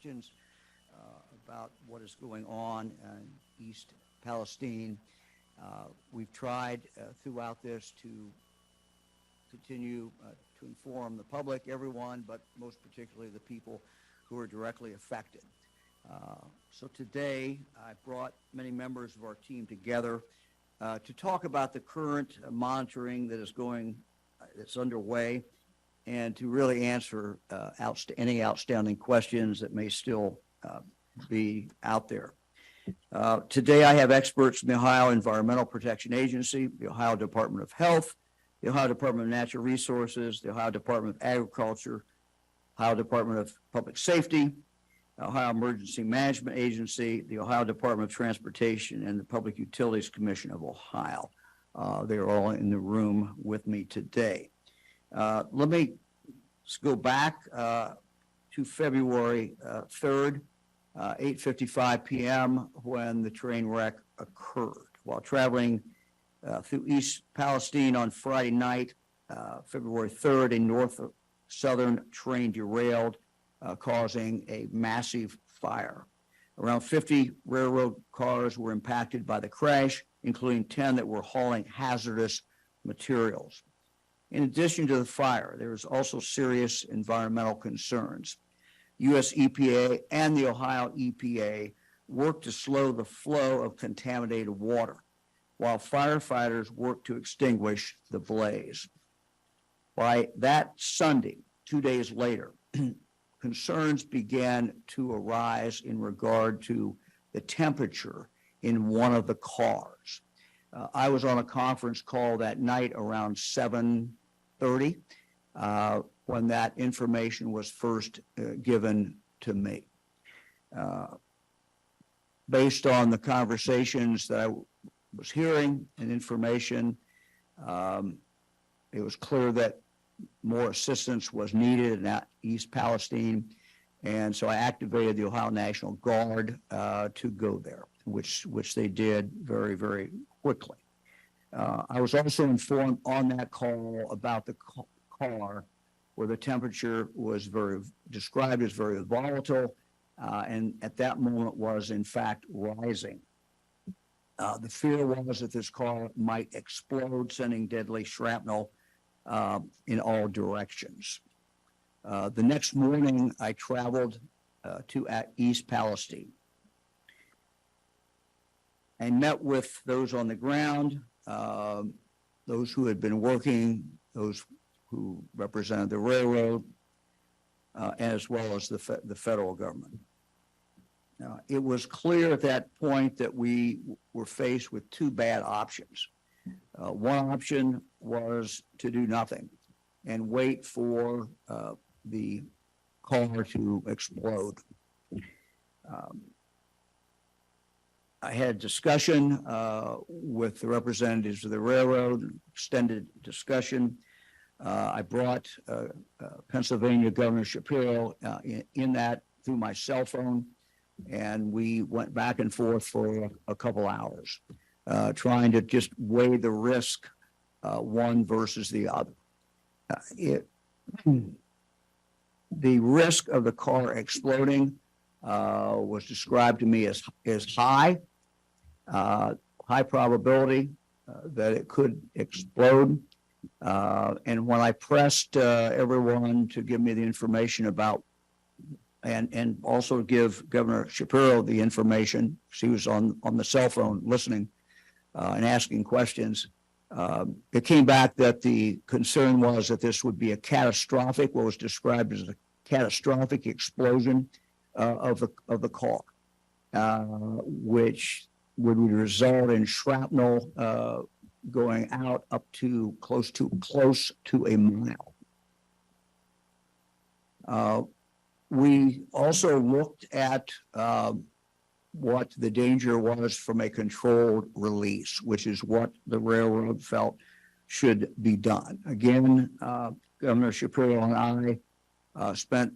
questions about what is going on in East Palestine. We've tried throughout this to continue to inform the public, everyone, but most particularly the people who are directly affected. So today I brought many members of our team together to talk about the current monitoring that is that's underway, and to really answer any outstanding questions that may still be out there. Today I have experts from the Ohio Environmental Protection Agency, the Ohio Department of Health, the Ohio Department of Natural Resources, the Ohio Department of Agriculture, Ohio Department of Public Safety, Ohio Emergency Management Agency, the Ohio Department of Transportation, and the Public Utilities Commission of Ohio. They're all in the room with me today. Let me go back to February 3rd, 8:55 p.m. when the train wreck occurred. While traveling through East Palestine on Friday night, February 3rd, a north-southern train derailed, causing a massive fire. Around 50 railroad cars were impacted by the crash, including 10 that were hauling hazardous materials. In addition to the fire, there is also serious environmental concerns. U.S. EPA and the Ohio EPA worked to slow the flow of contaminated water, while firefighters worked to extinguish the blaze. By that Sunday, 2 days later, concerns began to arise in regard to the temperature in one of the cars. I was on a conference call that night around 7:30 when that information was first given to me. Based on the conversations that I was hearing and information, it was clear that more assistance was needed in East Palestine, and so I activated the Ohio National Guard to go there, which they did very, very quickly. I was also informed on that call about the car where the temperature was described as very volatile, and at that moment was in fact rising. The fear was that this car might explode, sending deadly shrapnel in all directions. The next morning, I traveled to East Palestine and met with those on the ground, those who had been working, those who represented the railroad, as well as the federal government. It was clear at that point that we were faced with two bad options. One option was to do nothing and wait for the car to explode. I had discussion with the representatives of the railroad, extended discussion. I brought Pennsylvania Governor Shapiro in that through my cell phone, and we went back and forth for a couple hours, trying to just weigh the risk, one versus the other. The risk of the car exploding was described to me as high probability that it could explode. And when I pressed everyone to give me the information about, and also give Governor Shapiro the information, she was on the cell phone listening and asking questions, it came back that the concern was that this would be a catastrophic, what was described as a catastrophic explosion of the car, which would result in shrapnel going out up to close to a mile. We also looked at what the danger was from a controlled release, which is what the railroad felt should be done. Again, Governor Shapiro and I spent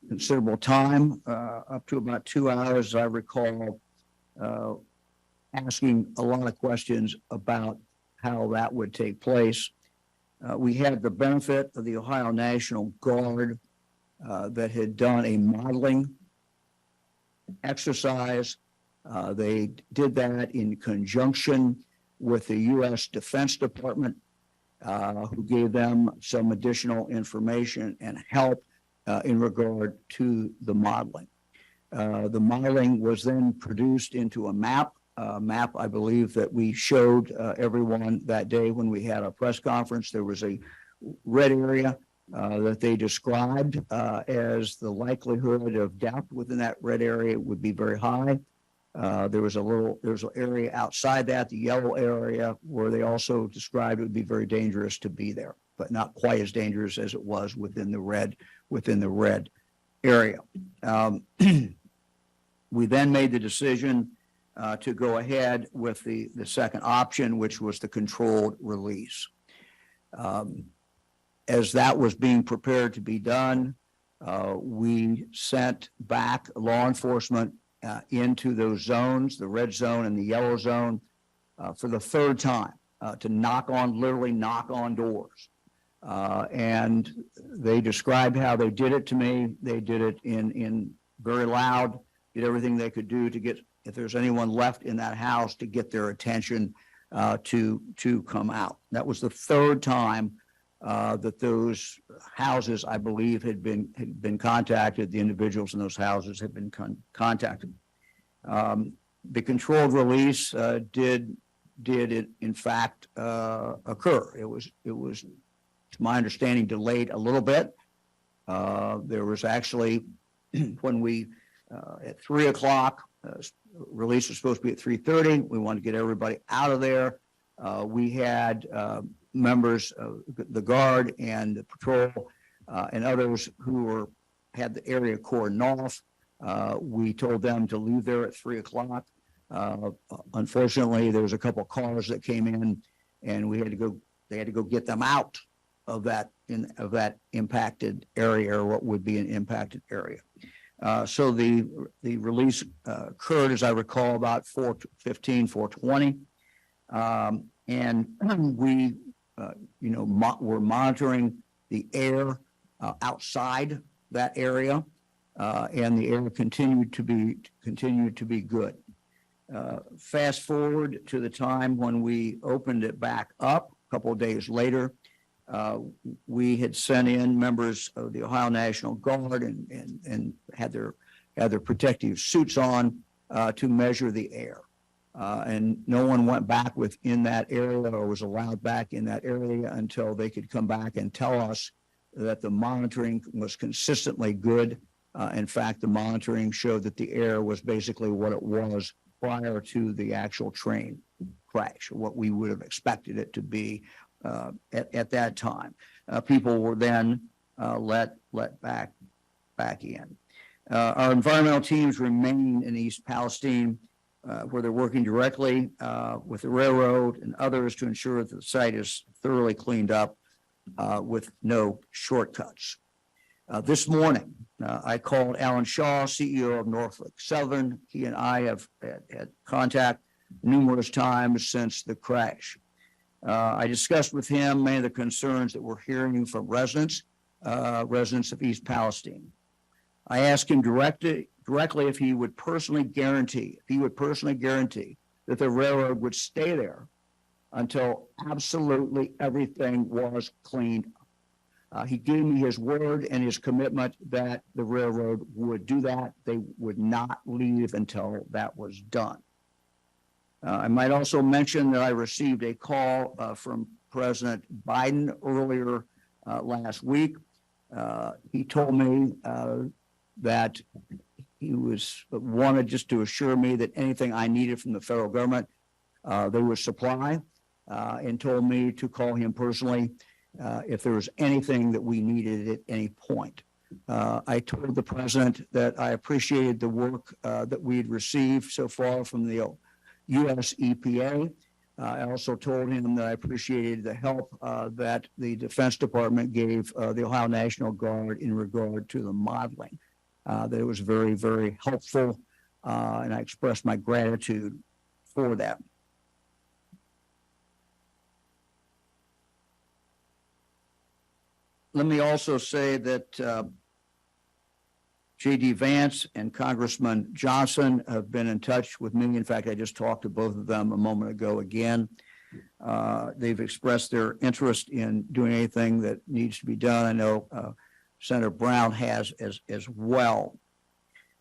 considerable time, up to about 2 hours, as I recall, asking a lot of questions about how that would take place. We had the benefit of the Ohio National Guard that had done a modeling exercise. They did that in conjunction with the U.S. Defense Department, who gave them some additional information and help in regard to the modeling. The modeling was then produced into a map, I believe, that we showed everyone that day when we had our press conference. There was a red area that they described as the likelihood of death within that red area would be very high. There's an area outside that, the yellow area, where they also described it would be very dangerous to be there, but not quite as dangerous as it was within the red area. We then made the decision to go ahead with the second option, which was the controlled release. As that was being prepared to be done, we sent back law enforcement into those zones, the red zone and the yellow zone, for the third time to literally knock on doors. And they described how they did it to me. They did it in very loud, did everything they could do to get, if there's anyone left in that house, to get their attention to come out. That was the third time that those houses, I believe, had been contacted. The individuals in those houses had been contacted. The controlled release did in fact occur. It was, to my understanding, delayed a little bit. There was actually, when we at 3 o'clock, release was supposed to be at 3:30. We wanted to get everybody out of there. We had members of the Guard and the patrol and others who had the area cordoned off. We told them to leave there at 3 o'clock. Unfortunately, there was a couple of cars that came in, and they had to go get them out of that impacted area, or what would be an impacted area. So the release occurred, as I recall, about 4:15, 4:20. And we were monitoring the air outside that area, and the air continued to be good. Fast forward to the time when we opened it back up a couple of days later. We had sent in members of the Ohio National Guard and had their protective suits on to measure the air. And no one went back within that area or was allowed back in that area until they could come back and tell us that the monitoring was consistently good. In fact, the monitoring showed that the air was basically what it was prior to the actual train crash, what we would have expected it to be at that time. People were then let back in. Our environmental teams remain in East Palestine, where they're working directly with the railroad and others to ensure that the site is thoroughly cleaned up with no shortcuts. This morning, I called Alan Shaw, CEO of Norfolk Southern. He and I have had contact numerous times since the crash. I discussed with him many of the concerns that we're hearing from residents of East Palestine. I asked him directly if he would personally guarantee that the railroad would stay there until absolutely everything was cleaned up. He gave me his word and his commitment that the railroad would do that. They would not leave until that was done. I might also mention that I received a call from President Biden earlier last week. He told me that he wanted just to assure me that anything I needed from the federal government, they would supply, and told me to call him personally if there was anything that we needed at any point. I told the president that I appreciated the work that we had received so far from the U.S. EPA. I also told him that I appreciated the help that the Defense Department gave the Ohio National Guard in regard to the modeling. That it was very, very helpful, and I expressed my gratitude for that. Let me also say that J.D. Vance and Congressman Johnson have been in touch with me. In fact, I just talked to both of them a moment ago again. They've expressed their interest in doing anything that needs to be done. I know Senator Brown has as well.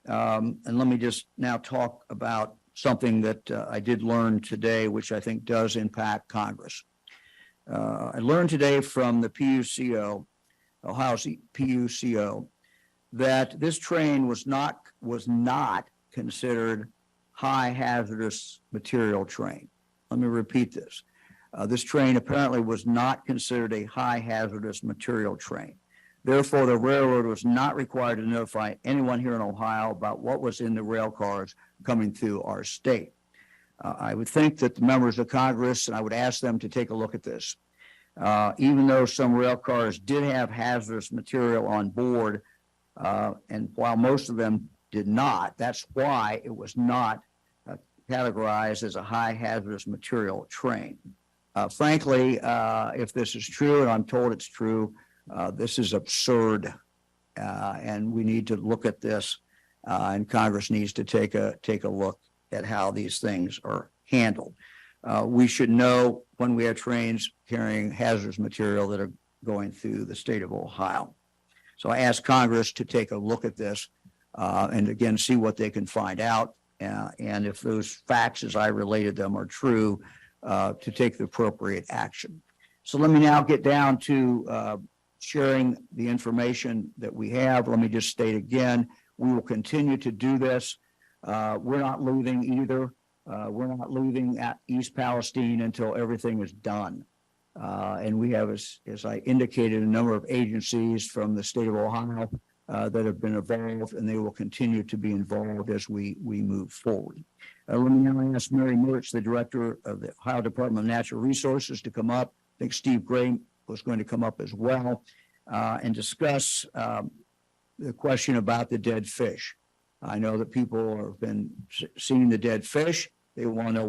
And let me just now talk about something that I did learn today, which I think does impact Congress. I learned today from the PUCO, Ohio's PUCO, that this train was not considered high hazardous material train. Let me repeat this. This train apparently was not considered a high hazardous material train. Therefore, the railroad was not required to notify anyone here in Ohio about what was in the rail cars coming through our state. I would think that the members of Congress, and I would ask them to take a look at this. Even though some rail cars did have hazardous material on board, and while most of them did not, that's why it was not categorized as a high hazardous material train. Frankly, if this is true, and I'm told it's true, this is absurd, and we need to look at this, and Congress needs to take a look at how these things are handled. We should know when we have trains carrying hazardous material that are going through the state of Ohio. So I ask Congress to take a look at this and again see what they can find out, and if those facts as I related them are true, to take the appropriate action. So let me now get down to sharing the information that we have. Let me just state again, we will continue to do this. We're not leaving either. We're not leaving at East Palestine until everything is done. And we have, as I indicated, a number of agencies from the state of Ohio that have been involved, and they will continue to be involved as we move forward. Let me now ask Mary Mertz, the director of the Ohio Department of Natural Resources, to come up. I think Steve Gray was going to come up as well and discuss the question about the dead fish. I know that people have been seeing the dead fish. They want to know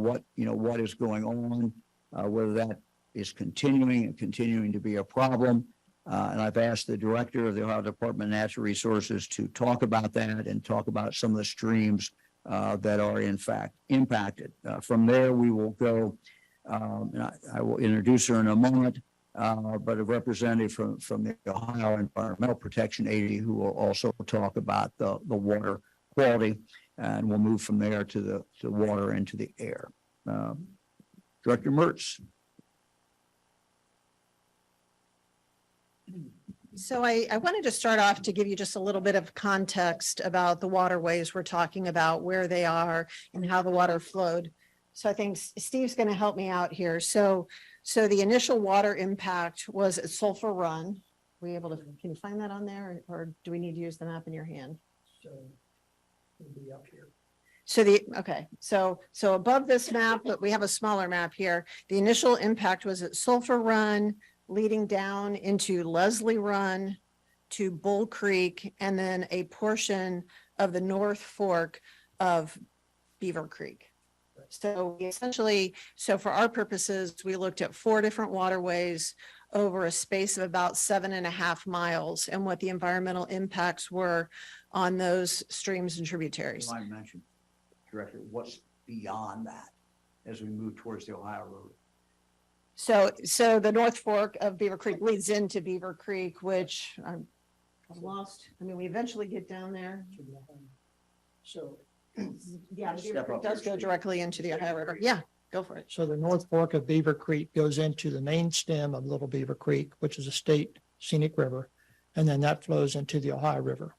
what is going on, whether that is continuing to be a problem. And I've asked the director of the Ohio Department of Natural Resources to talk about that and talk about some of the streams that are in fact impacted. From there, we will go, and I will introduce her in a moment, but a representative from the Ohio Environmental Protection Agency who will also talk about the water quality, and we'll move from there to the water and to the air. Director Mertz. So I wanted to start off to give you just a little bit of context about the waterways we're talking about, where they are and how the water flowed. So I think Steve's going to help me out here. So the initial water impact was at Sulphur Run. Were you able to, can you find that on there, or do we need to use the map in your hand? So it'll be up here. So above this map, but we have a smaller map here. The initial impact was at Sulphur Run, leading down into Leslie Run to Bull Creek, and then a portion of the North Fork of Beaver Creek. So essentially, so for our purposes, we looked at 4 different waterways over a space of about 7.5 miles and what the environmental impacts were on those streams and tributaries. I mentioned, Director, what's beyond that as we move towards the Ohio River? So the North Fork of Beaver Creek leads into Beaver Creek, which I'm lost. I mean, we eventually get down there. So, Yeah, Beaver Creek does go directly into the Ohio River. Yeah, go for it. so the North Fork of Beaver Creek goes into the main stem of Little Beaver Creek, which is a state scenic river, and then that flows into the Ohio River.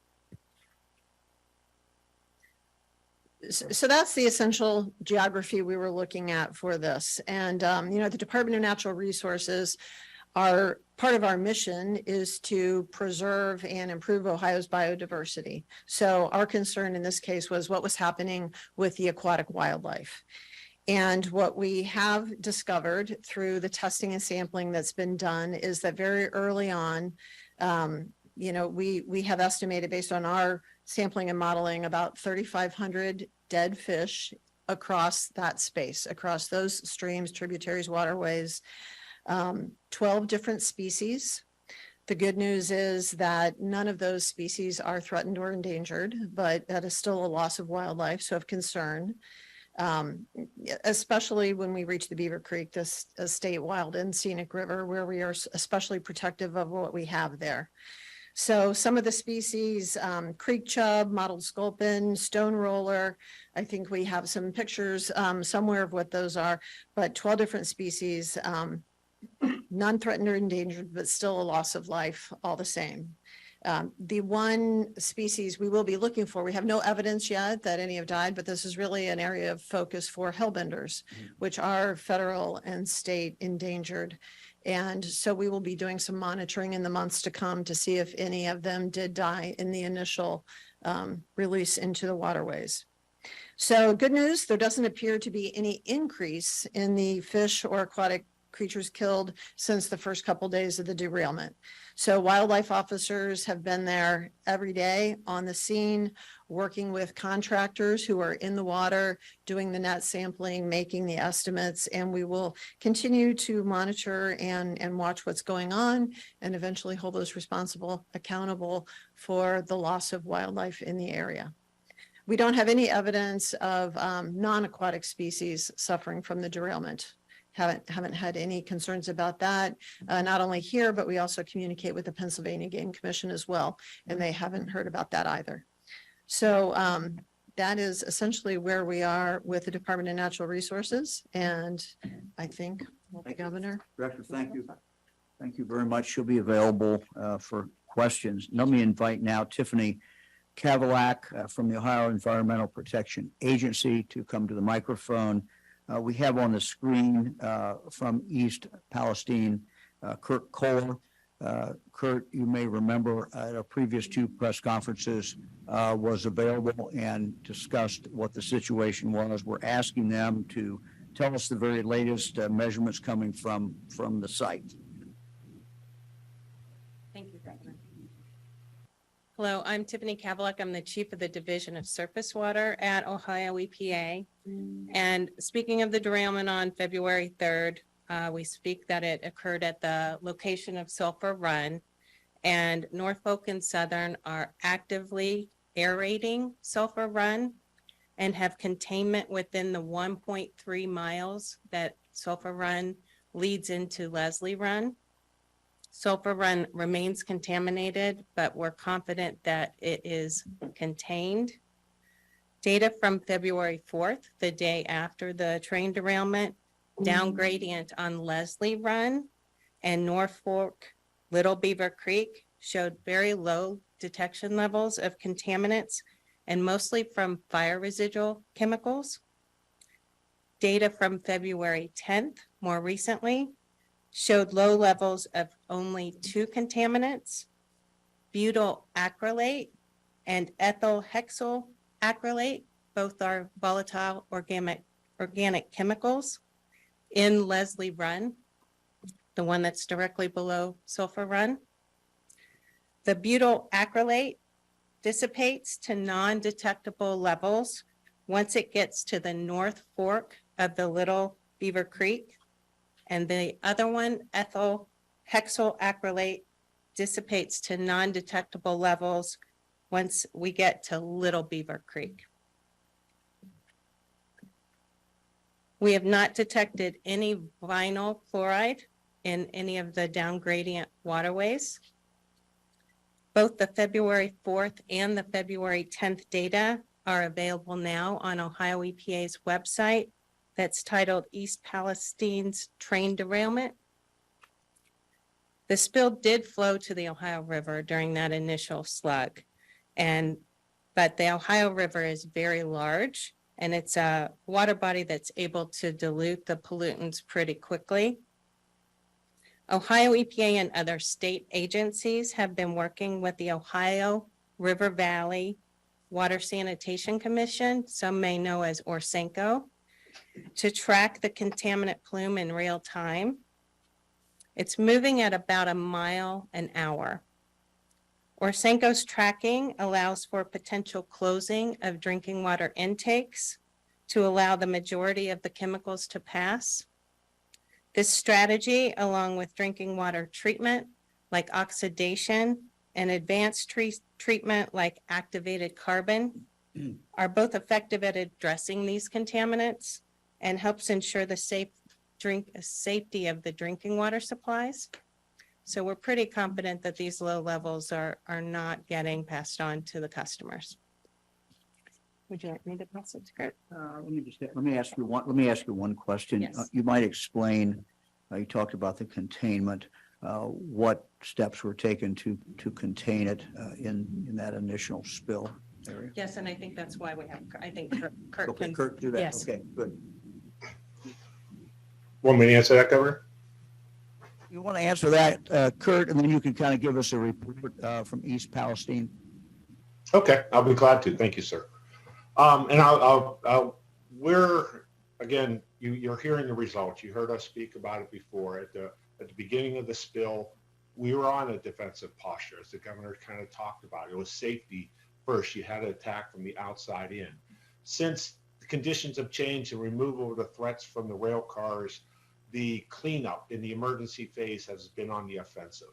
So that's the essential geography we were looking at for this. And, the Department of Natural Resources, part of our mission is to preserve and improve Ohio's biodiversity. So our concern in this case was what was happening with the aquatic wildlife. And what we have discovered through the testing and sampling that's been done is that very early on, we have estimated based on our sampling and modeling about 3,500 dead fish across that space, across those streams, tributaries, waterways, 12 different species. The good news is that none of those species are threatened or endangered, but that is still a loss of wildlife, so of concern. Especially when we reach the Beaver Creek, this state wild and scenic river, where we are especially protective of what we have there. So some of the species, creek chub, mottled sculpin, stone roller, I think we have some pictures somewhere of what those are, but 12 different species, none threatened or endangered, but still a loss of life all the same. The one species we will be looking for, we have no evidence yet that any have died, but this is really an area of focus for hellbenders, which are federal and state endangered. And so we will be doing some monitoring in the months to come to see if any of them did die in the initial release into the waterways. So good news, there doesn't appear to be any increase in the fish or aquatic creatures killed since the first couple days of the derailment. So wildlife officers have been there every day on the scene, working with contractors who are in the water, doing the net sampling, making the estimates, and we will continue to monitor and watch what's going on and eventually hold those responsible accountable for the loss of wildlife in the area. We don't have any evidence of non-aquatic species suffering from the derailment. Haven't had any concerns about that, not only here, but we also communicate with the Pennsylvania Game Commission as well, and they haven't heard about that either. So that is essentially where we are with the Department of Natural Resources, and I think the governor. Director, thank you. Thank you very much. She'll be available for questions. Let me invite now Tiffany Cavalack from the Ohio Environmental Protection Agency to come to the microphone. We have on the screen from East Palestine, Kurt Kohler. Kurt, you may remember at our previous two press conferences was available and discussed what the situation was. We're asking them to tell us the very latest measurements coming from the site. Thank you, Governor. Hello, I'm Tiffany Cavalack. I'm the Chief of the Division of Surface Water at Ohio EPA. And speaking of the derailment on February 3rd, we speak that it occurred at the location of Sulphur Run, and Norfolk and Southern are actively aerating Sulphur Run and have containment within the 1.3 miles that Sulphur Run leads into Leslie Run. Sulphur Run remains contaminated, but we're confident that it is contained. Data from February 4th, the day after the train derailment, down gradient on Leslie Run and North Fork Little Beaver Creek showed very low detection levels of contaminants and mostly from fire residual chemicals. Data from February 10th, more recently, showed low levels of only two contaminants, butyl acrylate and ethyl hexyl acrylate. Both are volatile organic chemicals in Leslie Run, the one that's directly below Sulphur Run. The butyl acrylate dissipates to non-detectable levels once it gets to the North Fork of the Little Beaver Creek. And the other one, ethyl hexyl acrylate, dissipates to non-detectable levels once we get to Little Beaver Creek. We have not detected any vinyl chloride in any of the down gradient waterways. Both the February 4th and the February 10th data are available now on Ohio EPA's website that's titled East Palestine's Train Derailment. The spill did flow to the Ohio River during that initial slug, but the Ohio River is very large, and it's a water body that's able to dilute the pollutants pretty quickly. Ohio EPA and other state agencies have been working with the Ohio River Valley Water Sanitation Commission, some may know as ORSENCO, to track the contaminant plume in real time. It's moving at about a mile an hour. ORSENCO's tracking allows for potential closing of drinking water intakes to allow the majority of the chemicals to pass. This strategy, along with drinking water treatment, like oxidation and advanced treatment like activated carbon are both effective at addressing these contaminants and helps ensure the safety of the drinking water supplies. So we're pretty confident that these low levels are not getting passed on to the customers. Would you like me to pass it to Kurt? Let me ask you one question. Yes. You might explain, you talked about the containment, what steps were taken to contain it in that initial spill area? Yes, and I think that's why we have, I think Kurt Okay, can. Kurt, do that. Yes. Okay, good. Want me to answer that, Governor? You want to answer that, Kurt, and then you can kind of give us a report from East Palestine. Okay, I'll be glad to. Thank you, sir. And we're, again, you're hearing the results. You heard us speak about it before. At the beginning of the spill, we were on a defensive posture, as the governor kind of talked about. It was safety first. You had to attack from the outside in. Since the conditions have changed and removal of the threats from the rail cars, the cleanup in the emergency phase has been on the offensive.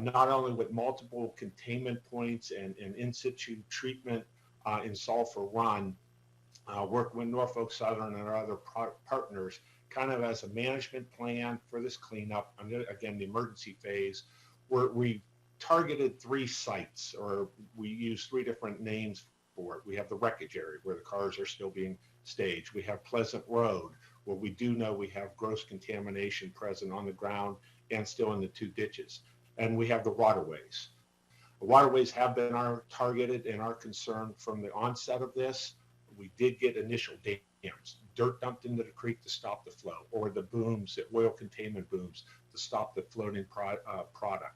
Not only with multiple containment points and in situ treatment in Sulphur Run, working with Norfolk Southern and our other partners, kind of as a management plan for this cleanup, again, the emergency phase, where we targeted 3 sites, or we used 3 different names for it. We have the wreckage area where the cars are still being staged. We have Pleasant Road, where we do know we have gross contamination present on the ground and still in the 2 ditches. And we have the waterways. The waterways have been targeted and our concern from the onset of this. We did get initial dams, dirt dumped into the creek to stop the flow, or the booms, the oil containment booms, to stop the floating product.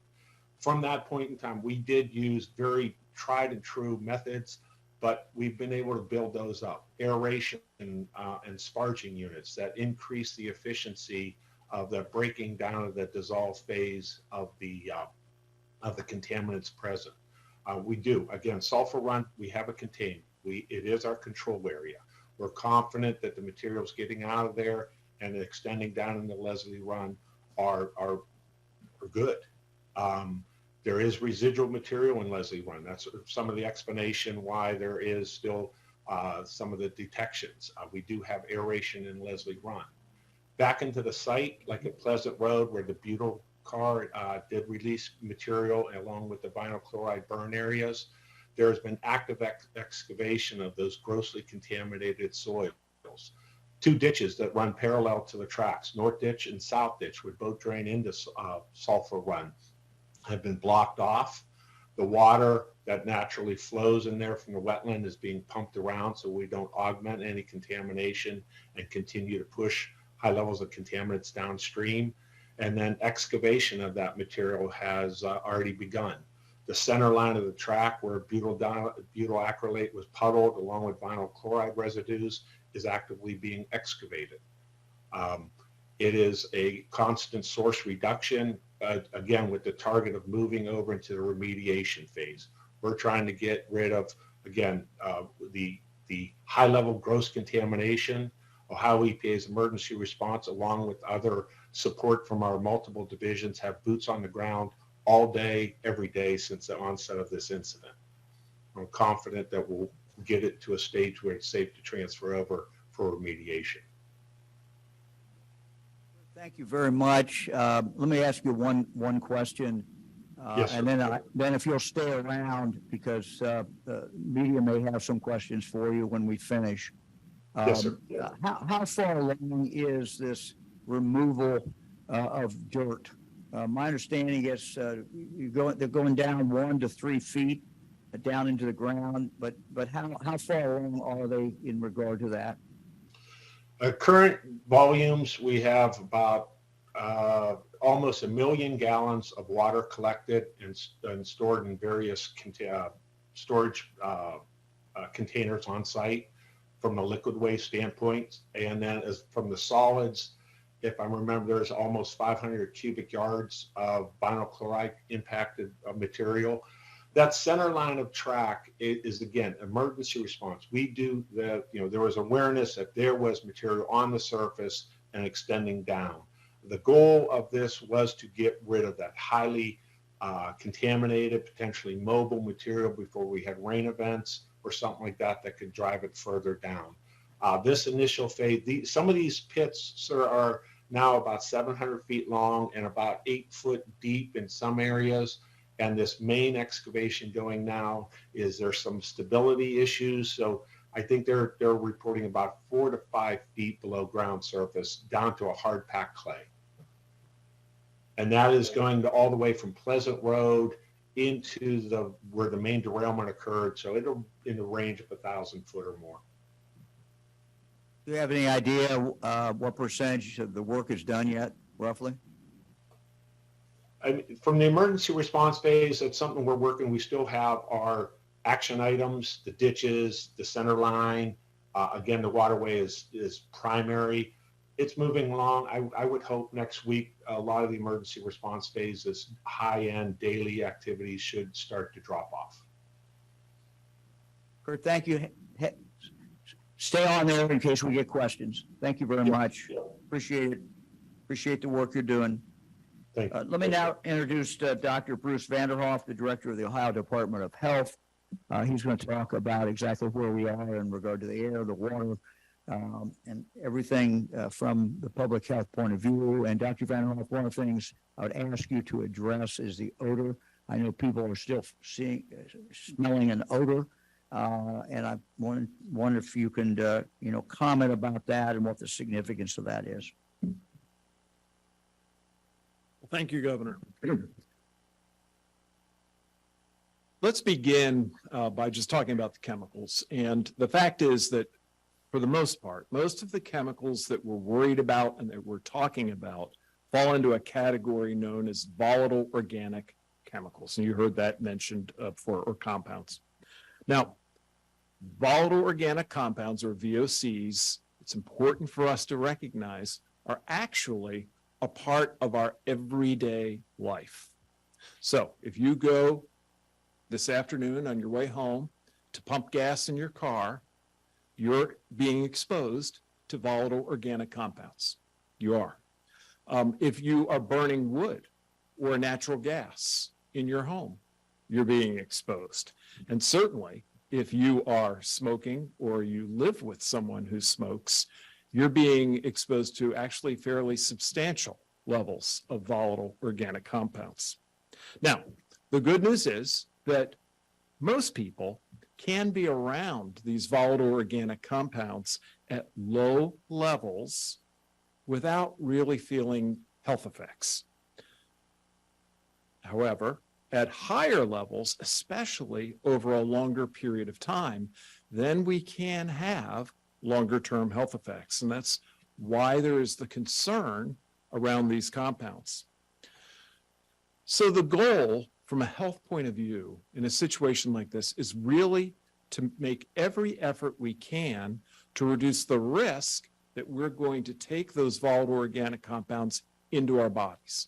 From that point in time, we did use very tried and true methods, but we've been able to build those up. Aeration and sparging units that increase the efficiency of the breaking down of the dissolved phase of the contaminants present. We do. Again, Sulphur Run, we have it contained. It is our control area. We're confident that the materials getting out of there and extending down into Leslie Run are good. There is residual material in Leslie Run. That's some of the explanation why there is still some of the detections. We do have aeration in Leslie Run. Back into the site, like at Pleasant Road, where the butyl car did release material along with the vinyl chloride burn areas, there has been active excavation of those grossly contaminated soils. 2 ditches that run parallel to the tracks, North Ditch and South Ditch, would both drain into Sulphur Run, have been blocked off. The water that naturally flows in there from the wetland is being pumped around so we don't augment any contamination and continue to push high levels of contaminants downstream. And then excavation of that material has already begun. The center line of the track where butyl acrylate was puddled along with vinyl chloride residues is actively being excavated. It is a constant source reduction, again, with the target of moving over into the remediation phase. We're trying to get rid of, again, the high level gross contamination. Ohio EPA's emergency response, along with other support from our multiple divisions, have boots on the ground all day, every day since the onset of this incident. I'm confident that we'll get it to a stage where it's safe to transfer over for remediation. Thank you very much. Let me ask you one question. Yes, sir. And then if you'll stay around, because the media may have some questions for you when we finish. Yes, sir. How far along is this removal of dirt? My understanding is they're going down 1 to 3 feet down into the ground, but how far along are they in regard to that? Current volumes, we have about almost 1 million gallons of water collected and stored in various storage containers on site from a liquid waste standpoint. And then as from the solids, if I remember, there's almost 500 cubic yards of vinyl chloride impacted material. That center line of track is again, emergency response. We do there was awareness that there was material on the surface and extending down. The goal of this was to get rid of that highly contaminated, potentially mobile material before we had rain events or something like that that could drive it further down. This initial phase, some of these pits, sir, are now about 700 feet long and about 8 foot deep in some areas. And this main excavation going now there's some stability issues. So I think they're reporting about 4 to 5 feet below ground surface down to a hard packed clay. And that is going to all the way from Pleasant Road into where the main derailment occurred. So it'll in the range of 1,000 foot or more. Do you have any idea what percentage of the work is done yet, roughly? From the emergency response phase, that's something we're working. We still have our action items, the ditches, the center line. Again, the waterway is primary. It's moving along. I would hope next week, a lot of the emergency response phases, high-end daily activities should start to drop off. Kurt, thank you. Stay on there in case we get questions. Thank you very much. Appreciate it. Appreciate the work you're doing. Thank you. Let me now introduce Dr. Bruce Vanderhoff, the Director of the Ohio Department of Health. He's going to talk about exactly where we are in regard to the air, the water, and everything from the public health point of view. And Dr. Vanderhoff, one of the things I would ask you to address is the odor. I know people are still smelling an odor. And I wonder if you can, comment about that and what the significance of that is. Well, thank you, Governor. Let's begin by just talking about the chemicals. And the fact is that for the most part, most of the chemicals that we're worried about and that we're talking about fall into a category known as volatile organic chemicals. And you heard that mentioned before, or compounds. Now, volatile organic compounds, or VOCs, it's important for us to recognize, are actually a part of our everyday life. So if you go this afternoon on your way home to pump gas in your car, you're being exposed to volatile organic compounds. You are. If you are burning wood or natural gas in your home, you're being exposed. And certainly, if you are smoking or you live with someone who smokes, you're being exposed to actually fairly substantial levels of volatile organic compounds. Now, the good news is that most people can be around these volatile organic compounds at low levels without really feeling health effects. However, at higher levels, especially over a longer period of time, then we can have longer-term health effects. And that's why there is the concern around these compounds. So the goal from a health point of view in a situation like this is really to make every effort we can to reduce the risk that we're going to take those volatile organic compounds into our bodies.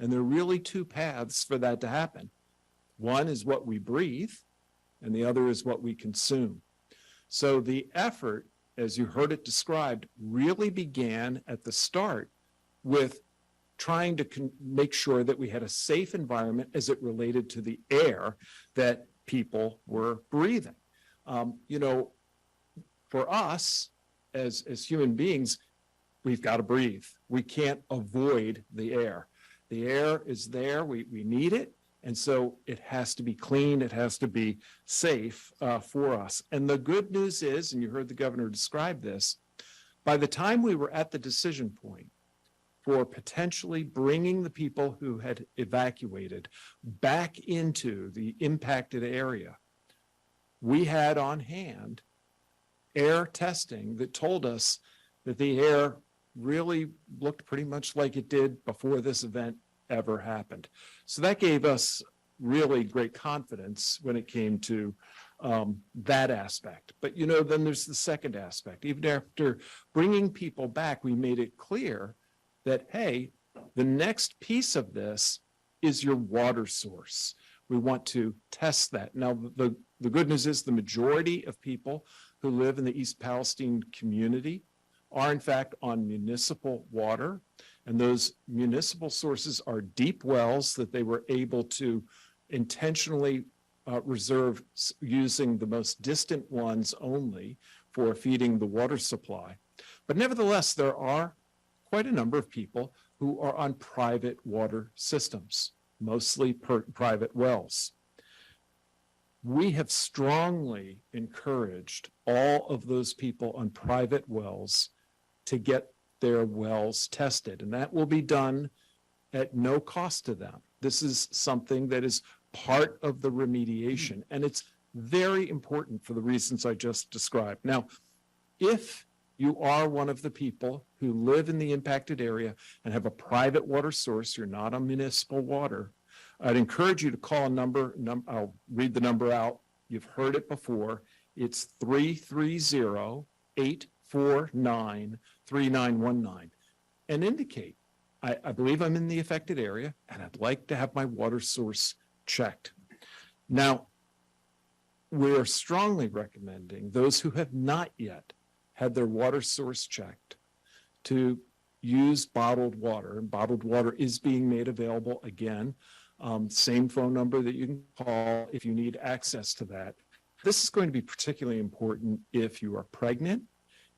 And there are really two paths for that to happen. One is what we breathe, and the other is what we consume. So the effort, as you heard it described, really began at the start with trying to make sure that we had a safe environment as it related to the air that people were breathing. For us as human beings, we've got to breathe. We can't avoid the air. The air is there, we need it, and so it has to be clean, it has to be safe for us. And the good news is, and you heard the governor describe this, by the time we were at the decision point for potentially bringing the people who had evacuated back into the impacted area, we had on hand air testing that told us that the air really looked pretty much like it did before this event ever happened. So that gave us really great confidence when it came to that aspect. But, then there's the second aspect. Even after bringing people back, we made it clear that, hey, the next piece of this is your water source. We want to test that. Now, the good news is the majority of people who live in the East Palestine community are in fact on municipal water. And those municipal sources are deep wells that they were able to intentionally reserve using the most distant ones only for feeding the water supply. But nevertheless, there are quite a number of people who are on private water systems, mostly private wells. We have strongly encouraged all of those people on private wells to get their wells tested, and that will be done at no cost to them. This is something that is part of the remediation, and it's very important for the reasons I just described. Now, if you are one of the people who live in the impacted area and have a private water source, you're not on municipal water, I'd encourage you to call a number. I'll read the number out. You've heard it before. It's 330-849-3919 and indicate, I believe I'm in the affected area and I'd like to have my water source checked. Now, we're strongly recommending those who have not yet had their water source checked to use bottled water. And bottled water is being made available again. Same phone number that you can call if you need access to that. This is going to be particularly important if you are pregnant,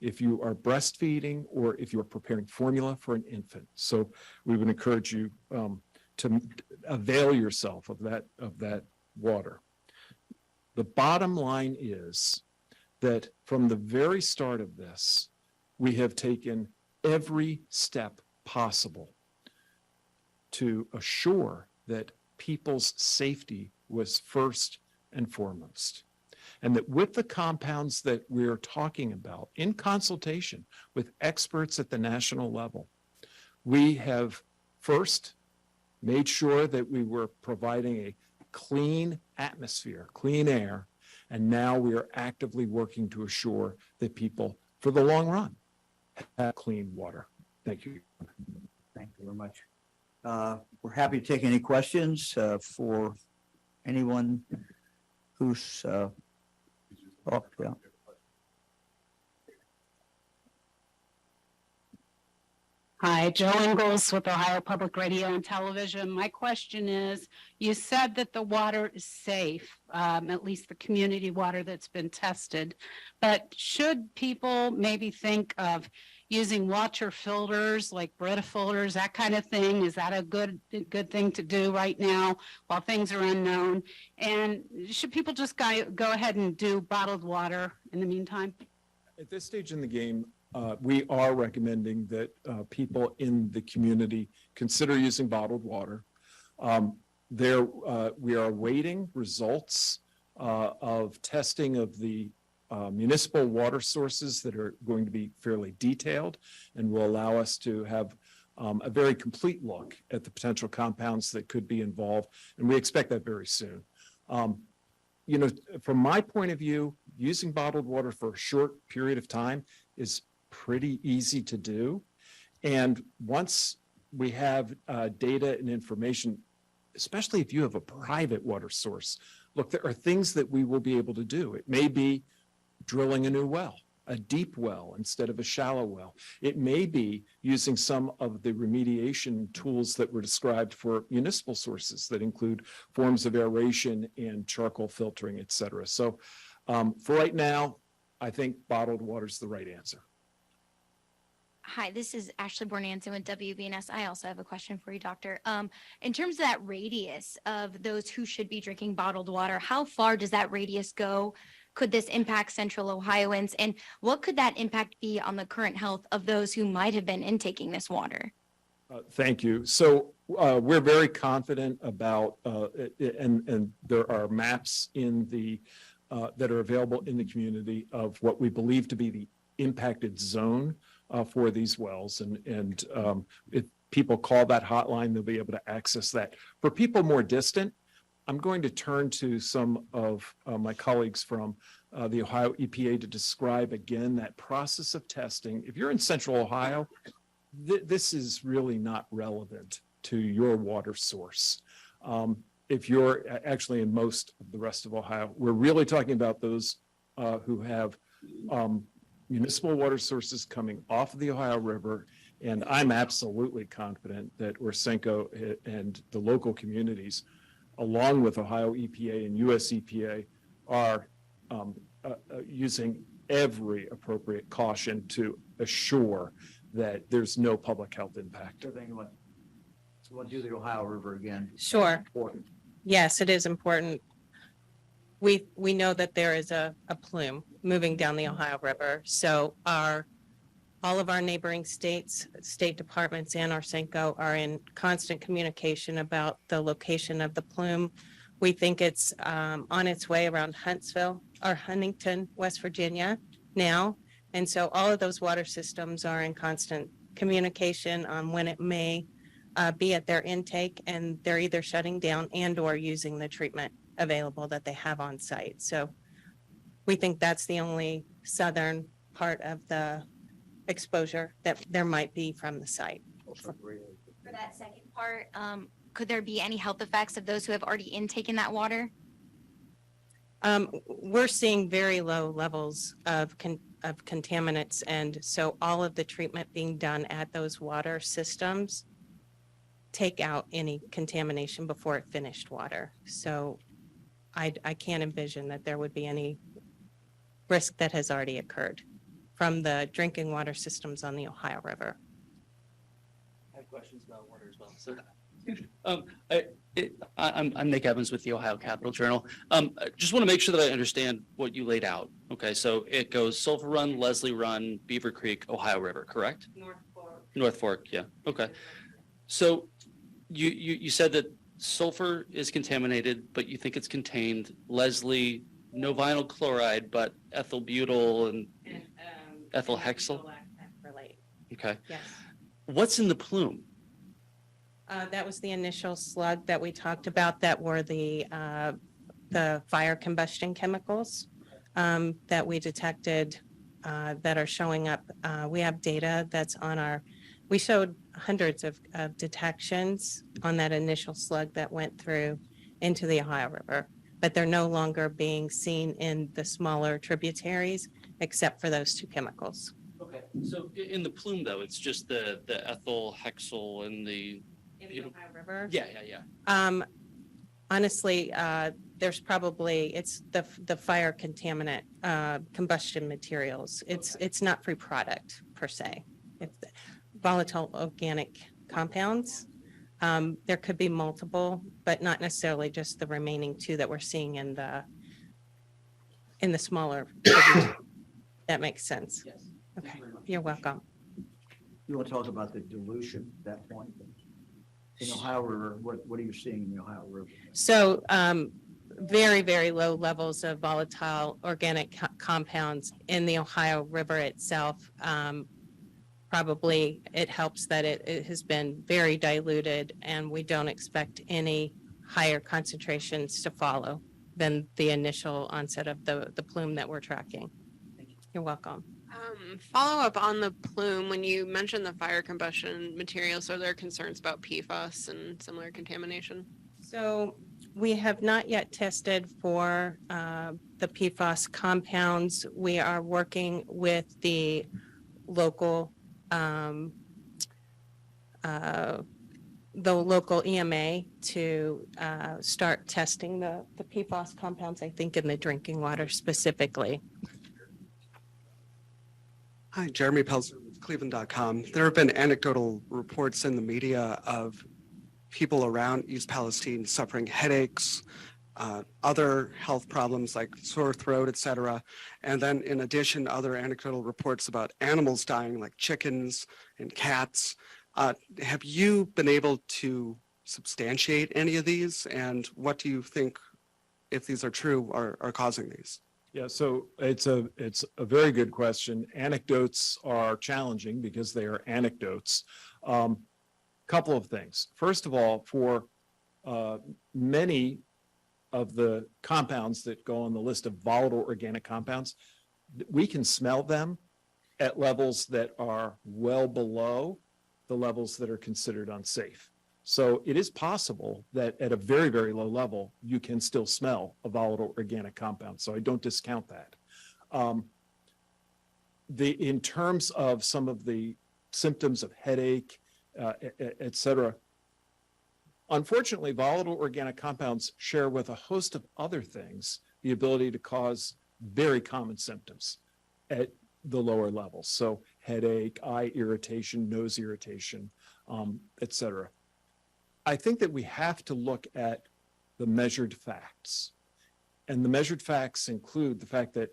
if you are breastfeeding, or if you are preparing formula for an infant. So we would encourage you to avail yourself of that water. The bottom line is that from the very start of this, we have taken every step possible to assure that people's safety was first and foremost. And that with the compounds that we're talking about, in consultation with experts at the national level, we have first made sure that we were providing a clean atmosphere, clean air, and now we are actively working to assure that people, for the long run, have clean water. Thank you. Thank you very much. We're happy to take any questions for anyone who's yeah. Hi, Joe Ingles with Ohio Public Radio and Television. My question is, you said that the water is safe, at least the community water that's been tested, but should people maybe think of using water filters like Brita filters, that kind of thing? Is that a good thing to do right now while things are unknown? And should people just go ahead and do bottled water in the meantime? At this stage in the game, we are recommending that people in the community consider using bottled water. We are awaiting results of testing of the municipal water sources that are going to be fairly detailed and will allow us to have a very complete look at the potential compounds that could be involved. And we expect that very soon. You know, from my point of view, using bottled water for a short period of time is pretty easy to do. And once we have data and information, especially if you have a private water source, look, there are things that we will be able to do. It may be drilling a new well, a deep well instead of a shallow well. It may be using some of the remediation tools that were described for municipal sources that include forms of aeration and charcoal filtering, et cetera. So for right now, I think bottled water is the right answer. Hi, this is Ashley Bornanson with WBNS. I also have a question for you, Doctor. In terms of that radius of those who should be drinking bottled water, how far does that radius go? Could this impact Central Ohioans? And what could that impact be on the current health of those who might have been intaking this water? Thank you. So we're very confident about, and there are maps in the that are available in the community of what we believe to be the impacted zone for these wells. And if people call that hotline, they'll be able to access that. For people more distant, I'm going to turn to some of my colleagues from the Ohio EPA to describe again that process of testing. If you're in Central Ohio, this is really not relevant to your water source. If you're actually in most of the rest of Ohio, we're really talking about those who have municipal water sources coming off of the Ohio River And I'm absolutely confident that Orsenco and the local communities, along with Ohio EPA and US EPA, are using every appropriate caution to assure that there's no public health impact. So then you want to do the Ohio River again. Sure. Important. Yes, it is important. We know that there is a plume moving down the Ohio River. So all of our neighboring states, state departments, and Orsenco are in constant communication about the location of the plume. We think it's on its way around Huntsville or Huntington, West Virginia now. And so all of those water systems are in constant communication on when it may be at their intake, and they're either shutting down and or using the treatment available that they have on site. So we think that's the only southern part of the exposure that there might be from the site. For that second part, could there be any health effects of those who have already intaken that water? We're seeing very low levels of contaminants, and so all of the treatment being done at those water systems take out any contamination before it finished water. So I can't envision that there would be any risk that has already occurred from the drinking water systems on the Ohio River. I have questions about water as well. So, I'm Nick Evans with the Ohio Capital Journal. I just want to make sure that I understand what you laid out. Okay, so it goes Sulphur Run, Leslie Run, Beaver Creek, Ohio River, correct? North Fork, yeah. Okay. So you said that sulfur is contaminated, but you think it's contained. Leslie, no vinyl chloride, but ethyl butyl and ethyl hexyl. Okay. Yes. What's in the plume? That was the initial slug that we talked about that were the fire combustion chemicals that we detected that are showing up. We have data that's on we showed hundreds of detections on that initial slug that went through into the Ohio River, but they're no longer being seen in the smaller tributaries except for those two chemicals. Okay. So in the plume, though, it's just the ethyl hexyl and the In the Ohio River? Yeah. Honestly, there's probably, it's the fire contaminant combustion materials. It's not free product per se. It's volatile organic compounds. There could be multiple, but not necessarily just the remaining two that we're seeing in the smaller. That makes sense. Yes. Okay, you're welcome. You want to talk about the dilution at that point? In the Ohio River, what are you seeing in the Ohio River? So very, very low levels of volatile organic compounds in the Ohio River itself. Probably it helps that it has been very diluted, and we don't expect any higher concentrations to follow than the initial onset of the plume that we're tracking. You're welcome. Follow up on the plume. When you mentioned the fire combustion materials, are there concerns about PFAS and similar contamination? So we have not yet tested for the PFAS compounds. We are working with the local EMA to start testing the PFAS compounds, I think in the drinking water specifically. Hi, Jeremy Pelzer with Cleveland.com. There have been anecdotal reports in the media of people around East Palestine suffering headaches, other health problems like sore throat, etc. And then in addition, other anecdotal reports about animals dying like chickens and cats. Have you been able to substantiate any of these? And what do you think, if these are true, are causing these? Yeah, so it's a very good question. Anecdotes are challenging because they are anecdotes. Couple of things. First of all, for many of the compounds that go on the list of volatile organic compounds, we can smell them at levels that are well below the levels that are considered unsafe. So it is possible that at a very, very low level, you can still smell a volatile organic compound. So I don't discount that. In terms of some of the symptoms of headache, et cetera. Unfortunately, volatile organic compounds share with a host of other things the ability to cause very common symptoms at the lower levels. So headache, eye irritation, nose irritation, et cetera. I think that we have to look at the measured facts. And the measured facts include the fact that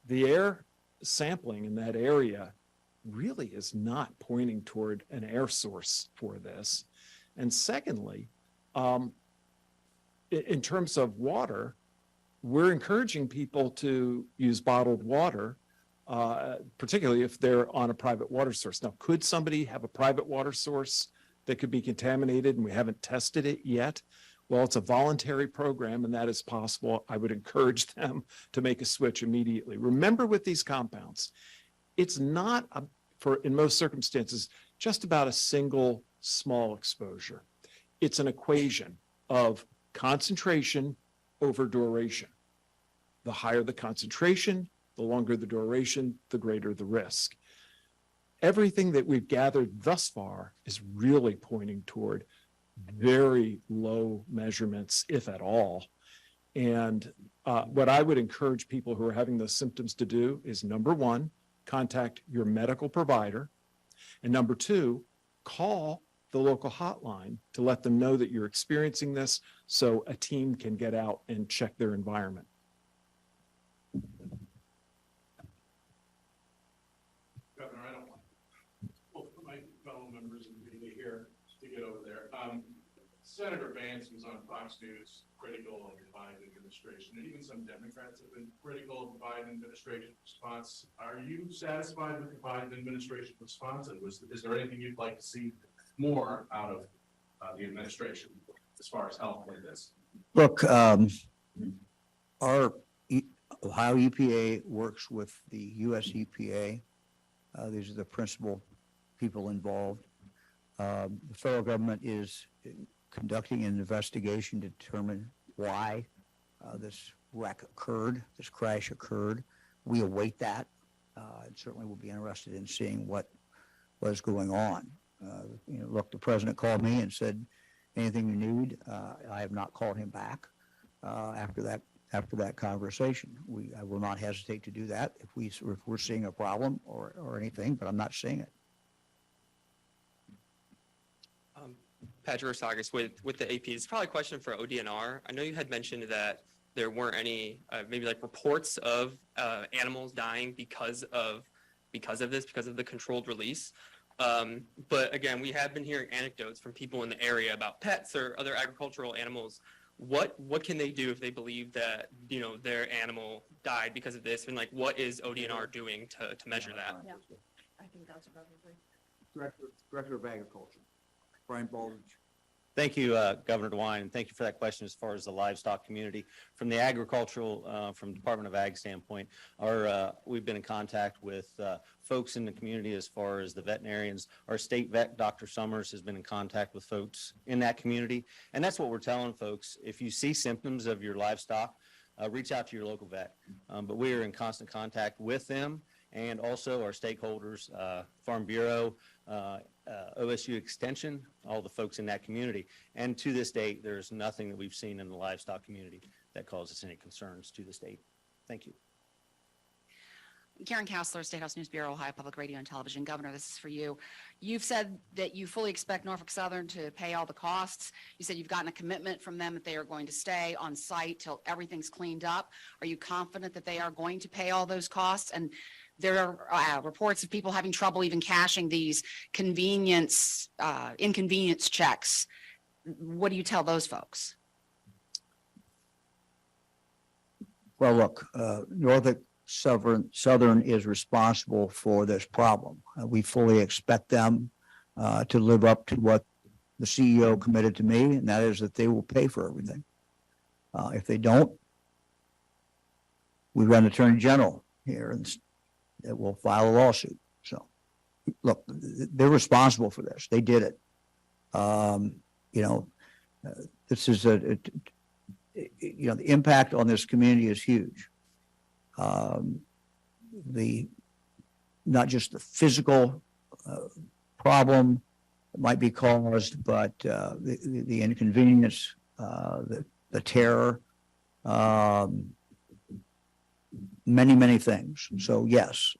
the air sampling in that area really is not pointing toward an air source for this. And secondly, in terms of water, we're encouraging people to use bottled water, particularly if they're on a private water source. Now, could somebody have a private water source that could be contaminated and we haven't tested it yet? Well, it's a voluntary program and that is possible. I would encourage them to make a switch immediately. Remember, with these compounds, it's not, in most circumstances, just about a single small exposure. It's an equation of concentration over duration. The higher the concentration, the longer the duration, the greater the risk. Everything that we've gathered thus far is really pointing toward very low measurements, if at all. And what I would encourage people who are having those symptoms to do is, number one, contact your medical provider. And number two, call the local hotline to let them know that you're experiencing this so a team can get out and check their environment. Governor, I don't want both of my fellow members of the media here to get over there. Senator Vance was on Fox News critical of the Biden administration, and even some Democrats have been critical of the Biden administration response. Are you satisfied with the Biden administration response? And is there anything you'd like to see more out of the administration as far as help with this? Look, our Ohio EPA works with the US EPA. These are the principal people involved. The federal government is conducting an investigation to determine why this wreck occurred, this crash occurred. We await that, and certainly we'll be interested in seeing what was going on. Look, the president called me and said, anything you need. I have not called him back after that conversation. I will not hesitate to do that if we're seeing a problem or anything, but I'm not seeing it. Patrick Rosagis with the AP. It's probably a question for ODNR. I know you had mentioned that there weren't any maybe like reports of animals dying because of the controlled release. But again, we have been hearing anecdotes from people in the area about pets or other agricultural animals. What can they do if they believe that their animal died because of this? And like, what is ODNR doing to measure that? Yeah, I think that's probably. Director of Agriculture, Brian Baldridge. Thank you, Governor DeWine, and thank you for that question as far as the livestock community. From the agricultural, from Department of Ag standpoint, we've been in contact with folks in the community as far as the veterinarians. Our state vet, Dr. Summers, has been in contact with folks in that community. And that's what we're telling folks. If you see symptoms of your livestock, reach out to your local vet. But we are in constant contact with them and also our stakeholders, Farm Bureau, OSU Extension, all the folks in that community. And to this date, there's nothing that we've seen in the livestock community that causes any concerns to this date. Thank you. Karen Kassler, State House News Bureau, Ohio Public Radio and Television. Governor, this is for you. You've said that you fully expect Norfolk Southern to pay all the costs. You said you've gotten a commitment from them that they are going to stay on site till everything's cleaned up. Are you confident that they are going to pay all those costs? And there are reports of people having trouble even cashing these inconvenience checks. What do you tell those folks? Well, look, Norfolk Southern is responsible for this problem. We fully expect them to live up to what the CEO committed to me, and that is that they will pay for everything. If they don't, we've got an attorney general here and that will file a lawsuit. So, look, they're responsible for this. They did it. This is the impact on this community is huge. Not just the physical problem might be caused, but the inconvenience, the terror, many things. So yes,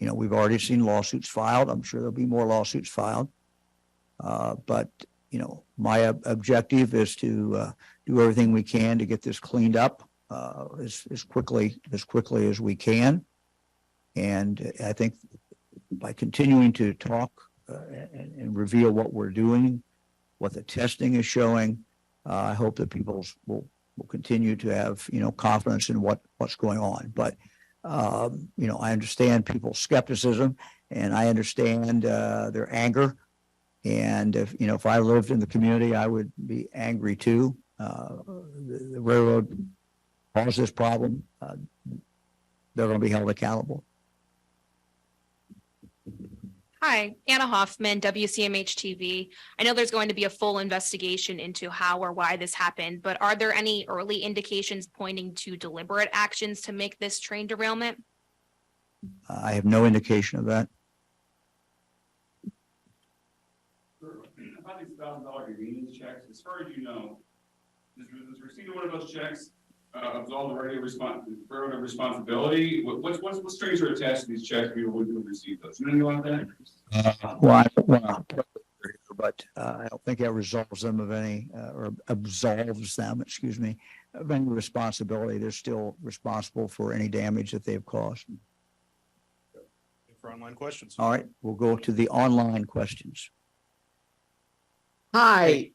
we've already seen lawsuits filed. I'm sure there'll be more lawsuits filed. But my objective is to do everything we can to get this cleaned up as quickly as we can. And I think by continuing to talk and reveal what we're doing, what the testing is showing, I hope that people will continue to have confidence in what's going on. But I understand people's skepticism, and I understand their anger. And if I lived in the community, I would be angry too. The railroad caused this problem. They're going to be held accountable. Hi, Anna Hoffman, WCMH TV. I know there's going to be a full investigation into how or why this happened, but are there any early indications pointing to deliberate actions to make this train derailment? I have no indication of that. About these $1,000 convenience checks, as far as you know, does receiving one of those checks absolve the railroad responsibility? What strings are attached to these checks people would receive those? You know anything about that? Well, I don't want to, but I don't think that resolves them of any, or absolves them, excuse me, of any responsibility. They're still responsible for any damage that they've caused. For online questions. All right, we'll go to the online questions. Hi.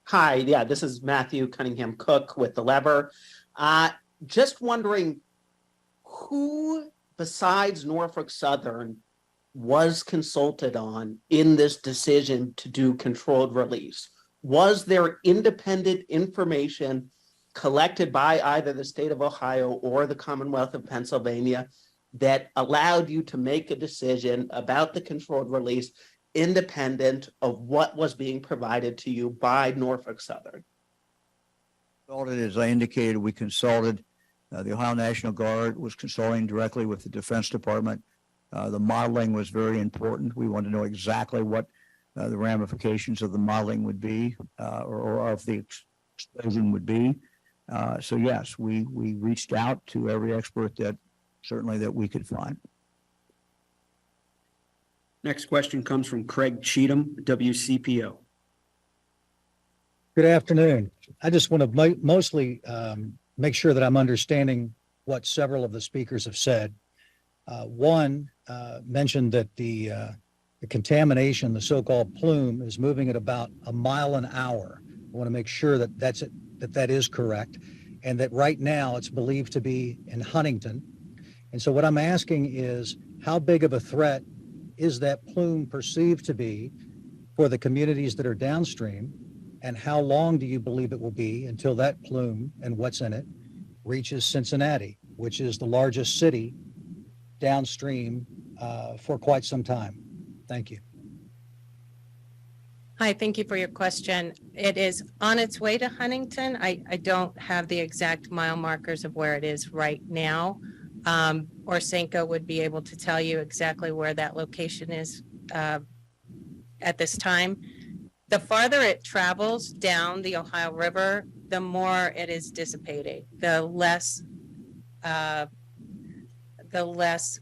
Hi, yeah, this is Matthew Cunningham Cook with The Lever. Just wondering who besides Norfolk Southern was consulted on in this decision to do controlled release? Was there independent information collected by either the state of Ohio or the Commonwealth of Pennsylvania that allowed you to make a decision about the controlled release independent of what was being provided to you by Norfolk Southern? As I indicated, we consulted, the Ohio National Guard was consulting directly with the Defense Department. The modeling was very important. We wanted to know exactly what the ramifications of the modeling would be, or of the explosion would be. So yes, we reached out to every expert that we could find. Next question comes from Craig Cheatham, WCPO. Good afternoon. I just want to mostly make sure that I'm understanding what several of the speakers have said. One mentioned that the contamination, the so-called plume, is moving at about a mile an hour. I want to make sure that that is correct, and that right now it's believed to be in Huntington. And so what I'm asking is, how big of a threat is that plume perceived to be for the communities that are downstream? And how long do you believe it will be until that plume and what's in it reaches Cincinnati, which is the largest city downstream for quite some time? Thank you. Hi, thank you for your question. It is on its way to Huntington. I don't have the exact mile markers of where it is right now. Orsenko would be able to tell you exactly where that location is at this time. The farther it travels down the Ohio River, the more it is dissipating, the less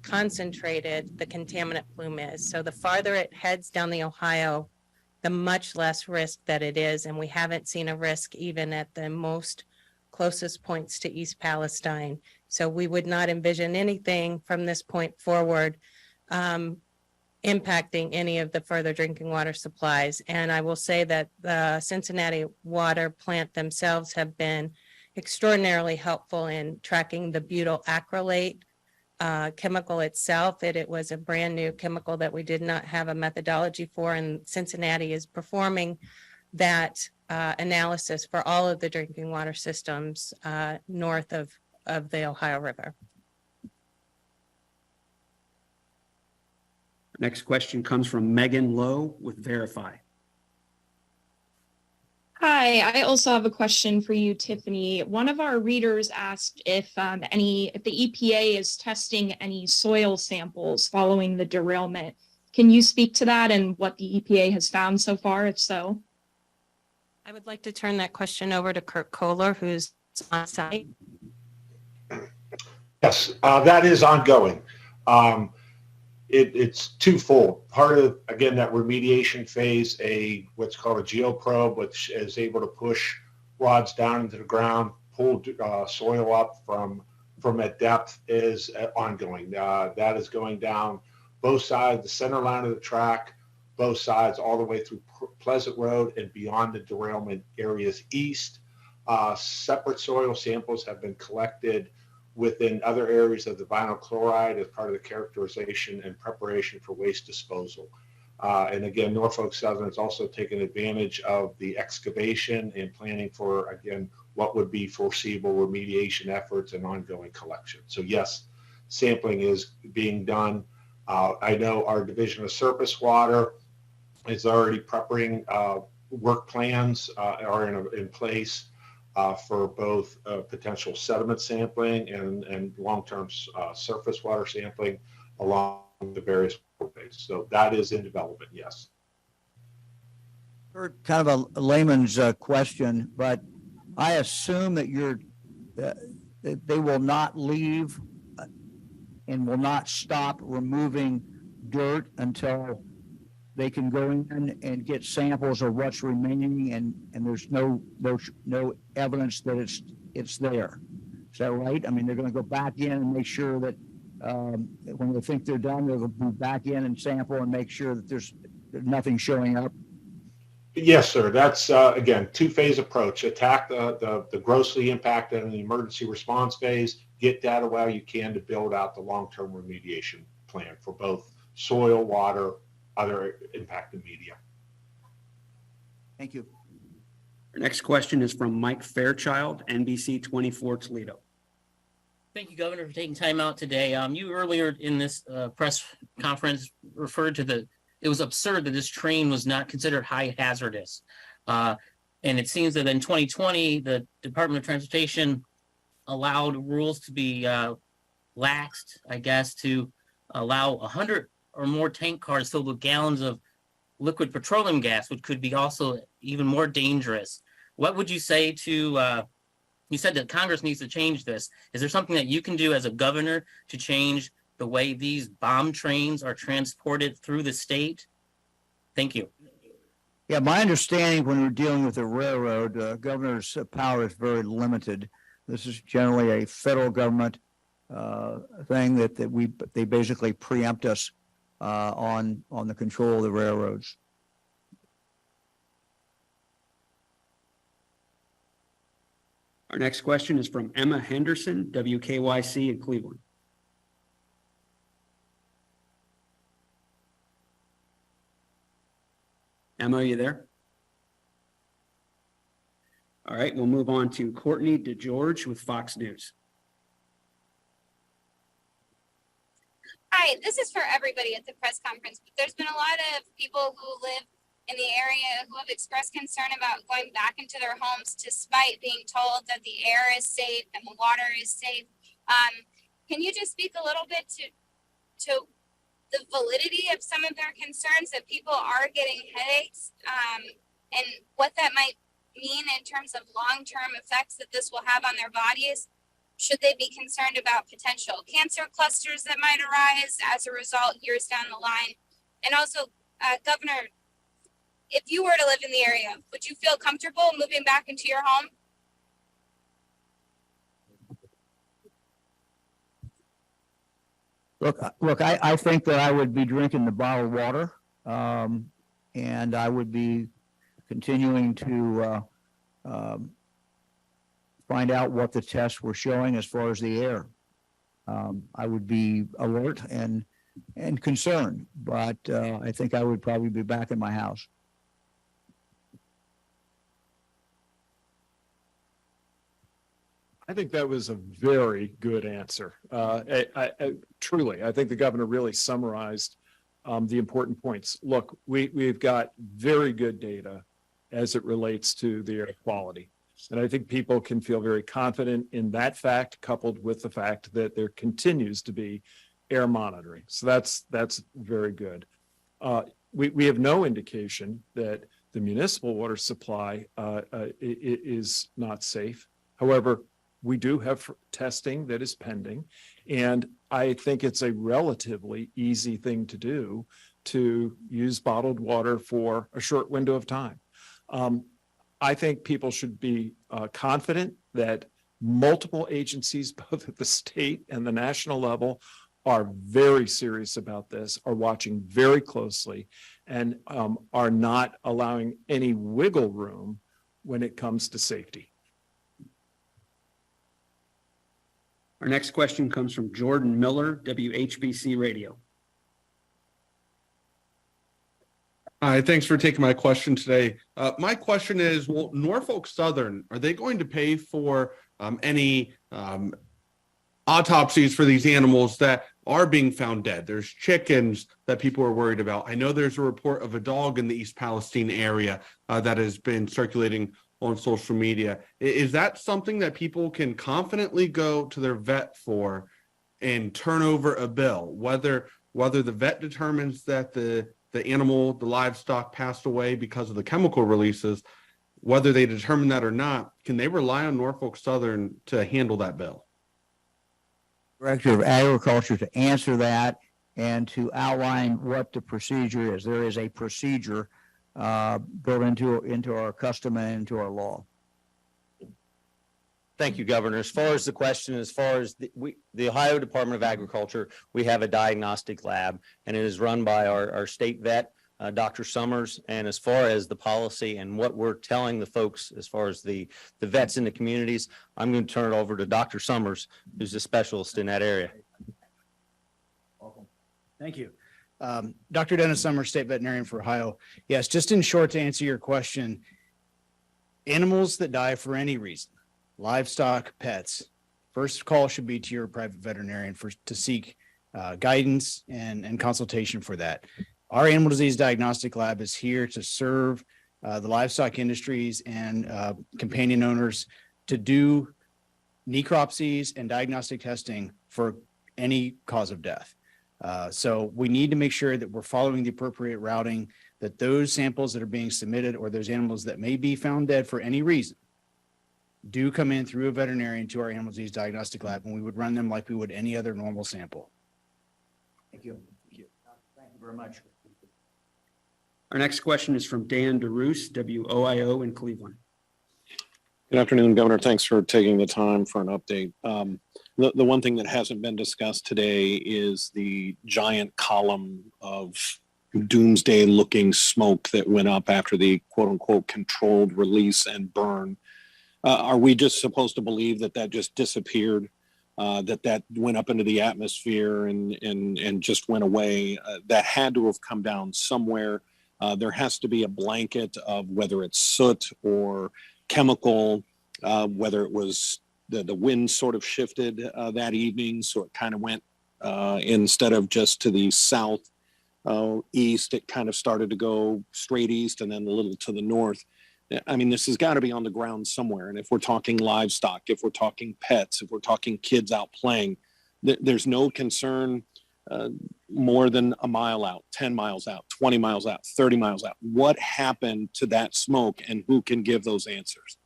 concentrated the contaminant plume is. So the farther it heads down the Ohio, the much less risk that it is. And we haven't seen a risk even at the most closest points to East Palestine. So we would not envision anything from this point forward impacting any of the further drinking water supplies. And I will say that the Cincinnati water plant themselves have been extraordinarily helpful in tracking the butyl acrylate chemical itself. It was a brand new chemical that we did not have a methodology for, and Cincinnati is performing that analysis for all of the drinking water systems north of the Ohio River. Next question comes from Megan Lowe with Verify. Hi, I also have a question for you, Tiffany. One of our readers asked if if the EPA is testing any soil samples following the derailment. Can you speak to that and what the EPA has found so far, if so? I would like to turn that question over to Kurt Kohler, who's on site. Yes, that is ongoing. It's twofold. Part of, again, that remediation phase, what's called a geoprobe, which is able to push rods down into the ground, pull soil up from at depth, is ongoing. That is going down both sides, the center line of the track, both sides, all the way through Pleasant Road and beyond the derailment areas east. Separate soil samples have been collected within other areas of the vinyl chloride as part of the characterization and preparation for waste disposal. And again, Norfolk Southern has also taken advantage of the excavation and planning for, again, what would be foreseeable remediation efforts and ongoing collection. So yes, sampling is being done. I know our Division of Surface Water is already preparing work plans are in place for both potential sediment sampling and long-term surface water sampling along the various waterways. So that is in development, yes. Kind of a layman's question, but I assume that that they will not leave and will not stop removing dirt until they can go in and get samples of what's remaining, and there's no evidence that it's there. Is that right? I mean, they're going to go back in and make sure that when they think they're done, they'll be back in and sample and make sure that there's nothing showing up. Yes, sir. That's again, two-phase approach. Attack the grossly impacted in the emergency response phase. Get data while you can to build out the long-term remediation plan for both soil, water, other impacted media. Thank you. Our next question is from Mike Fairchild, NBC 24 Toledo. Thank you, Governor, for taking time out today. You earlier in this press conference referred to it was absurd that this train was not considered high hazardous. And it seems that in 2020, the Department of Transportation allowed rules to be laxed, I guess, to allow 100 or more tank cars filled with gallons of liquid petroleum gas, which could be also even more dangerous. What would you say to, you said that Congress needs to change this. Is there something that you can do as a governor to change the way these bomb trains are transported through the state? Thank you. Yeah, my understanding when we're dealing with a railroad, governor's power is very limited. This is generally a federal government thing that they basically preempt us on the control of the railroads. Our next question is from Emma Henderson, WKYC in Cleveland. Emma, are you there? All right, we'll move on to Courtney DeGeorge with Fox News. Hi, this is for everybody at the press conference, but there's been a lot of people who live in the area who have expressed concern about going back into their homes despite being told that the air is safe and the water is safe. Can you just speak a little bit to the validity of some of their concerns that people are getting headaches and what that might mean in terms of long-term effects that this will have on their bodies? Should they be concerned about potential cancer clusters that might arise as a result years down the line? And also, Governor, if you were to live in the area, would you feel comfortable moving back into your home? Look, I think that I would be drinking the bottled water, and I would be continuing to find out what the tests were showing as far as the air. I would be alert and concerned, but I think I would probably be back in my house. I think that was a very good answer. Truly, I think the governor really summarized the important points. Look, we've got very good data as it relates to the air quality. And I think people can feel very confident in that fact, coupled with the fact that there continues to be air monitoring. So that's very good. We have no indication that the municipal water supply is not safe. However, we do have testing that is pending, and I think it's a relatively easy thing to do to use bottled water for a short window of time. I think people should be confident that multiple agencies, both at the state and the national level, are very serious about this, are watching very closely, and are not allowing any wiggle room when it comes to safety. Our next question comes from Jordan Miller, WHBC Radio. Hi, thanks for taking my question today. My question is, will Norfolk Southern, are they going to pay for any autopsies for these animals that are being found dead? There's chickens that people are worried about. I know there's a report of a dog in the East Palestine area that has been circulating on social media. Is that something that people can confidently go to their vet for and turn over a bill, whether the vet determines that the animal, the livestock passed away because of the chemical releases, whether they determine that or not, can they rely on Norfolk Southern to handle that bill? Director of Agriculture to answer that and to outline what the procedure is. There is a procedure built into our custom and into our law. Thank you, Governor. As far as the question, as far as the Ohio Department of Agriculture, we have a diagnostic lab, and it is run by our state vet, Dr. Summers. And as far as the policy and what we're telling the folks, as far as the vets in the communities, I'm going to turn it over to Dr. Summers, who's a specialist in that area. Welcome. Thank you. Dr. Dennis Summers, State Veterinarian for Ohio. Yes, just in short, to answer your question, animals that die for any reason, livestock, pets, first call should be to your private veterinarian to seek guidance and consultation for that. Our animal disease diagnostic lab is here to serve the livestock industries and companion owners to do necropsies and diagnostic testing for any cause of death. So we need to make sure that we're following the appropriate routing, that those samples that are being submitted or those animals that may be found dead for any reason do come in through a veterinarian to our animal disease diagnostic lab, and we would run them like we would any other normal sample. Thank you. Thank you. Thank you very much. Our next question is from Dan DeRoos, WOIO in Cleveland. Good afternoon, Governor. Thanks for taking the time for an update. The one thing that hasn't been discussed today is the giant column of doomsday-looking smoke that went up after the quote-unquote controlled release and burn. Are we just supposed to believe that that just disappeared, that went up into the atmosphere and just went away? That had to have come down somewhere. There has to be a blanket of whether it's soot or chemical, whether it was the wind sort of shifted that evening, so it kind of went instead of just to the south east, it kind of started to go straight east and then a little to the north. I mean, this has got to be on the ground somewhere. And if we're talking livestock, if we're talking pets, if we're talking kids out playing, there's no concern more than a mile out, 10 miles out, 20 miles out, 30 miles out. What happened to that smoke, and who can give those answers?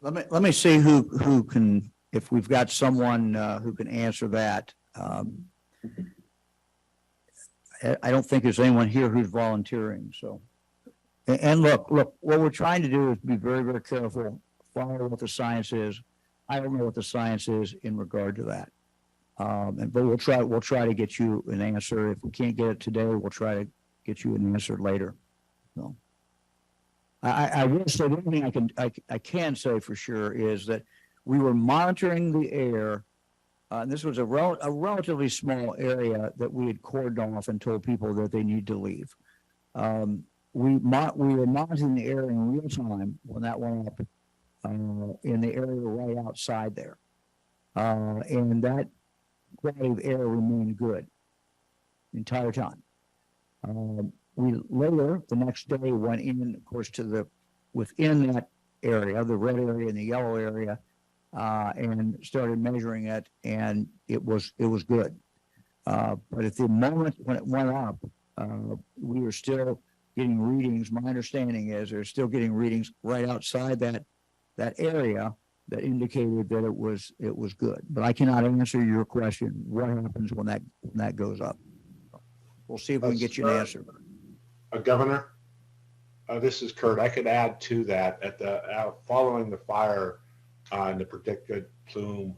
Let me see who can, if we've got someone who can answer that. I don't think there's anyone here who's volunteering. So, and look, what we're trying to do is be very, very careful, follow what the science is. I don't know what the science is in regard to that. But we'll try to get you an answer. If we can't get it today, we'll try to get you an answer later. So I will say the only thing I can say for sure is that we were monitoring the air. And this was a relatively small area that we had cordoned off and told people that they need to leave. We were monitoring the air in real time when that went up in the area right outside there. And that quality of air remained good the entire time. we later, the next day, went in, of course, within that area, the red area and the yellow area, and started measuring it, and it was good. But at the moment when it went up, we were still getting readings. My understanding is they're still getting readings right outside that area that indicated that it was good. But I cannot answer your question. What happens when that goes up? We'll see if we can get you an answer. Governor, this is Kurt. I could add to that. Following the fire and the predicted plume,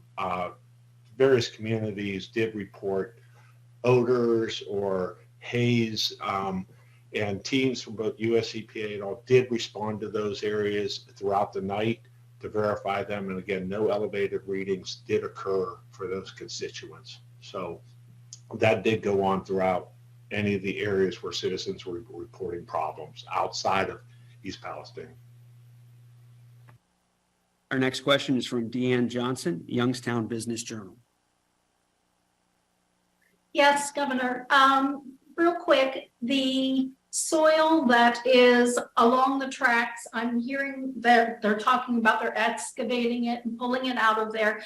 various communities did report odors or haze, and teams from both US EPA and all did respond to those areas throughout the night to verify them. And again, no elevated readings did occur for those constituents. So that did go on throughout any of the areas where citizens were reporting problems outside of East Palestine. Our next question is from Deanne Johnson, Youngstown Business Journal. Yes, Governor. Real quick, the soil that is along the tracks, I'm hearing that they're talking about they're excavating it and pulling it out of there.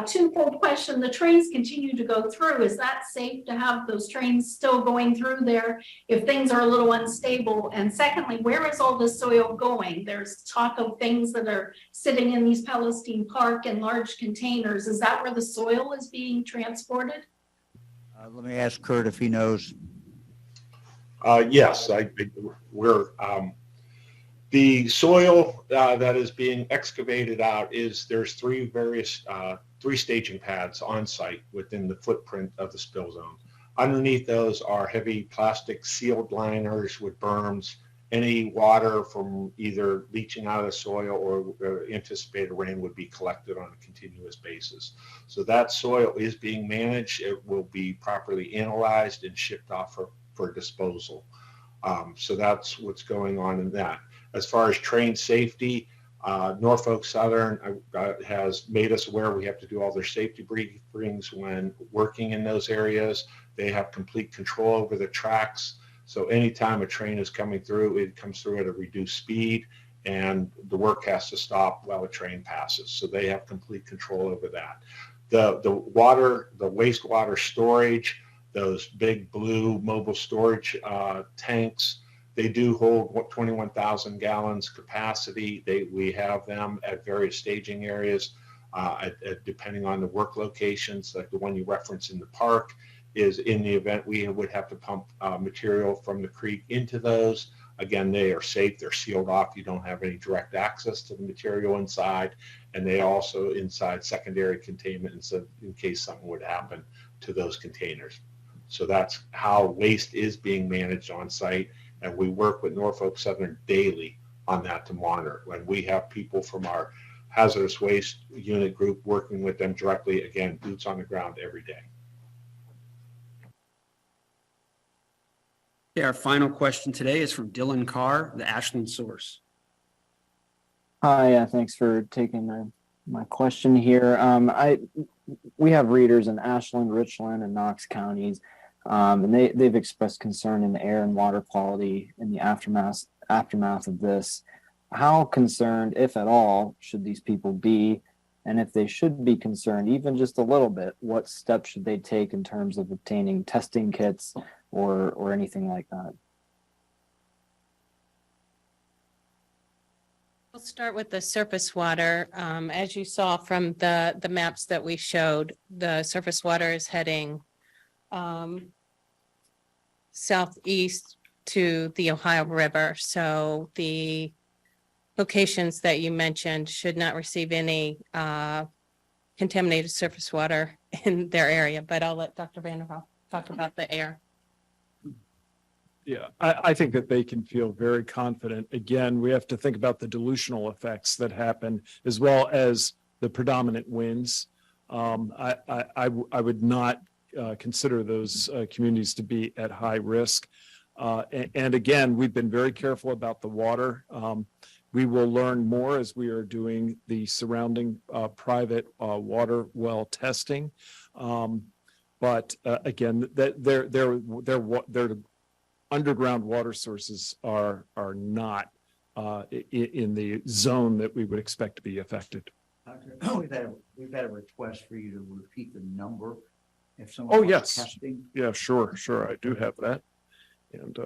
Twofold question, the trains continue to go through. Is that safe to have those trains still going through there if things are a little unstable? And secondly, where is all this soil going? There's talk of things that are sitting in East Palestine Park in large containers. Is that where the soil is being transported? Let me ask Kurt if he knows. Yes, the soil that is being excavated out there's three staging pads on site within the footprint of the spill zone. Underneath those are heavy plastic sealed liners with berms. Any water from either leaching out of the soil or anticipated rain would be collected on a continuous basis. So that soil is being managed. It will be properly analyzed and shipped off for disposal. So that's what's going on in that. As far as train safety, Norfolk Southern has made us aware we have to do all their safety briefings when working in those areas. They have complete control over the tracks. So anytime a train is coming through, it comes through at a reduced speed and the work has to stop while a train passes. So they have complete control over that. The wastewater storage, those big blue mobile storage tanks, they do hold 21,000 gallons capacity. We have them at various staging areas, depending on the work locations, like the one you referenced in the park is in the event we would have to pump material from the creek into those. Again, they are safe, they're sealed off. You don't have any direct access to the material inside. And they also inside secondary containment in case something would happen to those containers. So that's how waste is being managed on site. And we work with Norfolk Southern daily on that to monitor. When we have people from our hazardous waste unit group working with them directly, again, boots on the ground every day. Okay, our final question today is from Dylan Carr, the Ashland Source. Hi, thanks for taking my question here. We have readers in Ashland, Richland, and Knox counties, and they've expressed concern in the air and water quality in the aftermath of this. How concerned, if at all, should these people be? And if they should be concerned, even just a little bit, what steps should they take in terms of obtaining testing kits or anything like that? We'll start with the surface water. As you saw from the maps that we showed, the surface water is heading southeast to the Ohio River. So the locations that you mentioned should not receive any contaminated surface water in their area, but I'll let Dr. Vanderhoff talk about the air. Yeah, I think that they can feel very confident. Again, we have to think about the dilutional effects that happen as well as the predominant winds. I would not consider those communities to be at high risk. And again, we've been very careful about the water. We will learn more as we are doing the surrounding private water well testing. But again, they're underground water sources are not in the zone that we would expect to be affected. We've had a request for you to repeat the number. If Oh, someone wants yes. testing. Yeah, sure. I do have that. And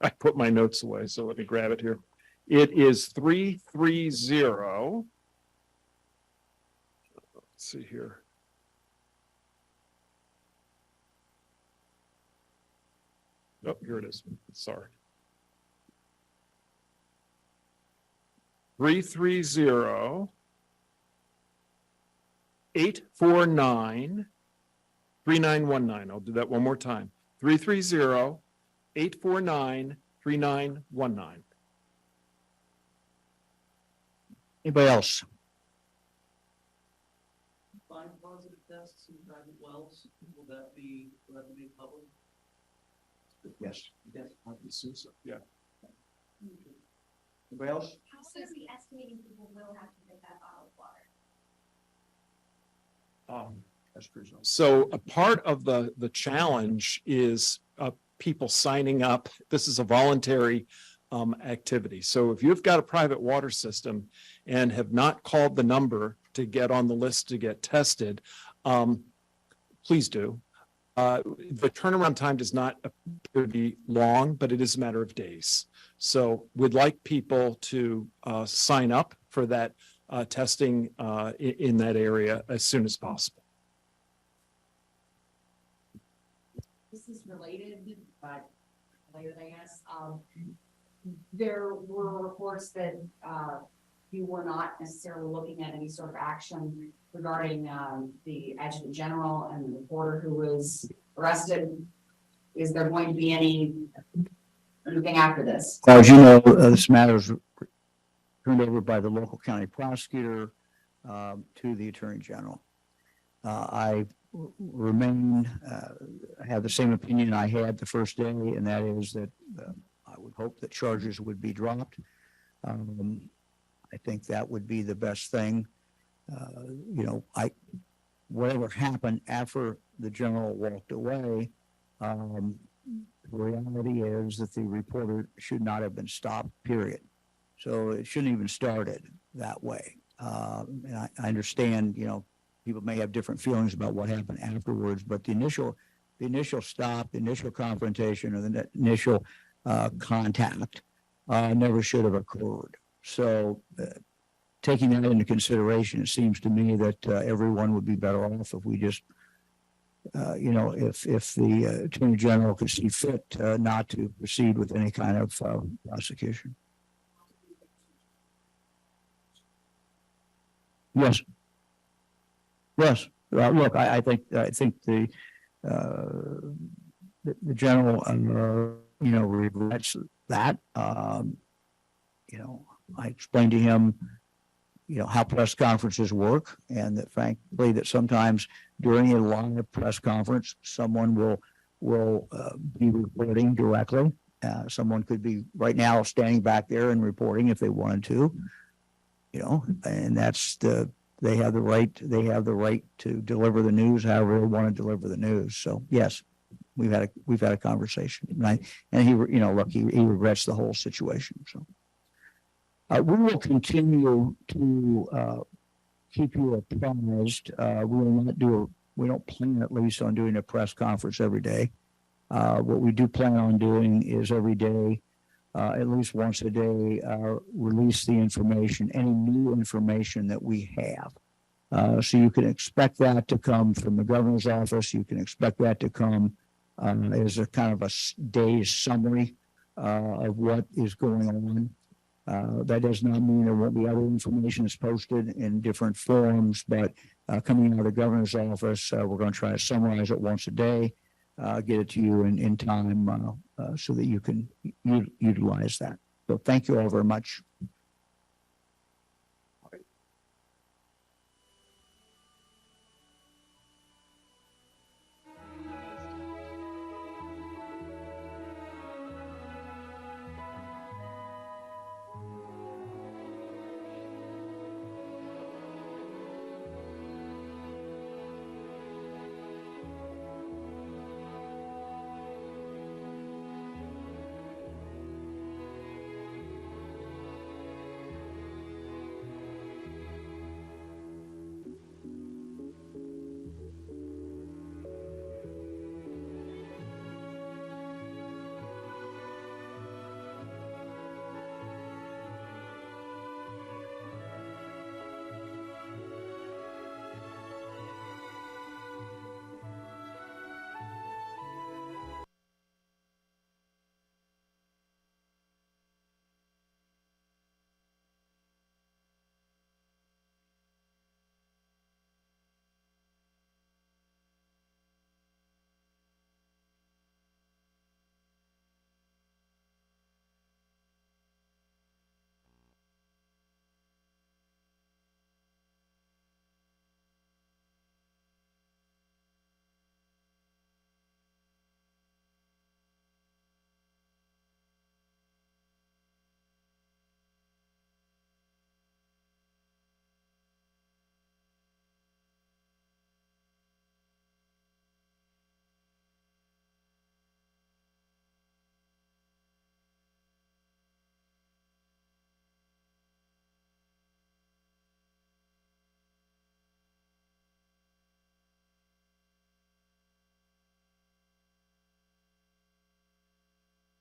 I put my notes away, so let me grab it here. It is 330. Let's see here. Oh, here it is. Sorry. 330 849 3919. I'll do that one more time. 330 849 3919. Anybody else? Find positive tests in private wells, will that be made public? Yes. Yes. Yeah. Anybody else? How soon are we estimating people will have to get that bottled water? So a part of the challenge is people signing up. This is a voluntary activity. So if you've got a private water system and have not called the number to get on the list to get tested, please do. The turnaround time does not appear to be long, but it is a matter of days. So we'd like people to sign up for that testing in that area as soon as possible. This is related, but related, I guess. There were reports that you were not necessarily looking at any sort of action regarding the adjutant general and the reporter who was arrested. Is there going to be anything after this? As you know, this matter was turned over by the local county prosecutor to the attorney general. I remain, have the same opinion I had the first day, and that is that I would hope that charges would be dropped. I think that would be the best thing. Whatever happened after the general walked away, the reality is that the reporter should not have been stopped, period. So it shouldn't even started that way. And I understand, people may have different feelings about what happened afterwards, but the initial stop, the initial confrontation, or the initial contact never should have occurred. So taking that into consideration, it seems to me that everyone would be better off if we just, if the attorney general could see fit not to proceed with any kind of prosecution. Yes. Yes. Look, I think the general, regrets that. I explained to him, how press conferences work, and that frankly, that sometimes during a live press conference, someone will be reporting directly. Someone could be right now standing back there and reporting if they wanted to, and they have the right to deliver the news however they want to deliver the news. So yes, we've had a conversation, and he regrets the whole situation. So we will continue to keep you apprised. We don't plan, at least, on doing a press conference every day. What we do plan on doing is every day, at least once a day, release the information, any new information that we have. So you can expect that to come from the governor's office. You can expect that to come as a kind of a day's summary of what is going on. That does not mean there won't be other information that's posted in different forms, but coming out of the governor's office, we're going to try to summarize it once a day, get it to you in time so that you can utilize that. So thank you all very much.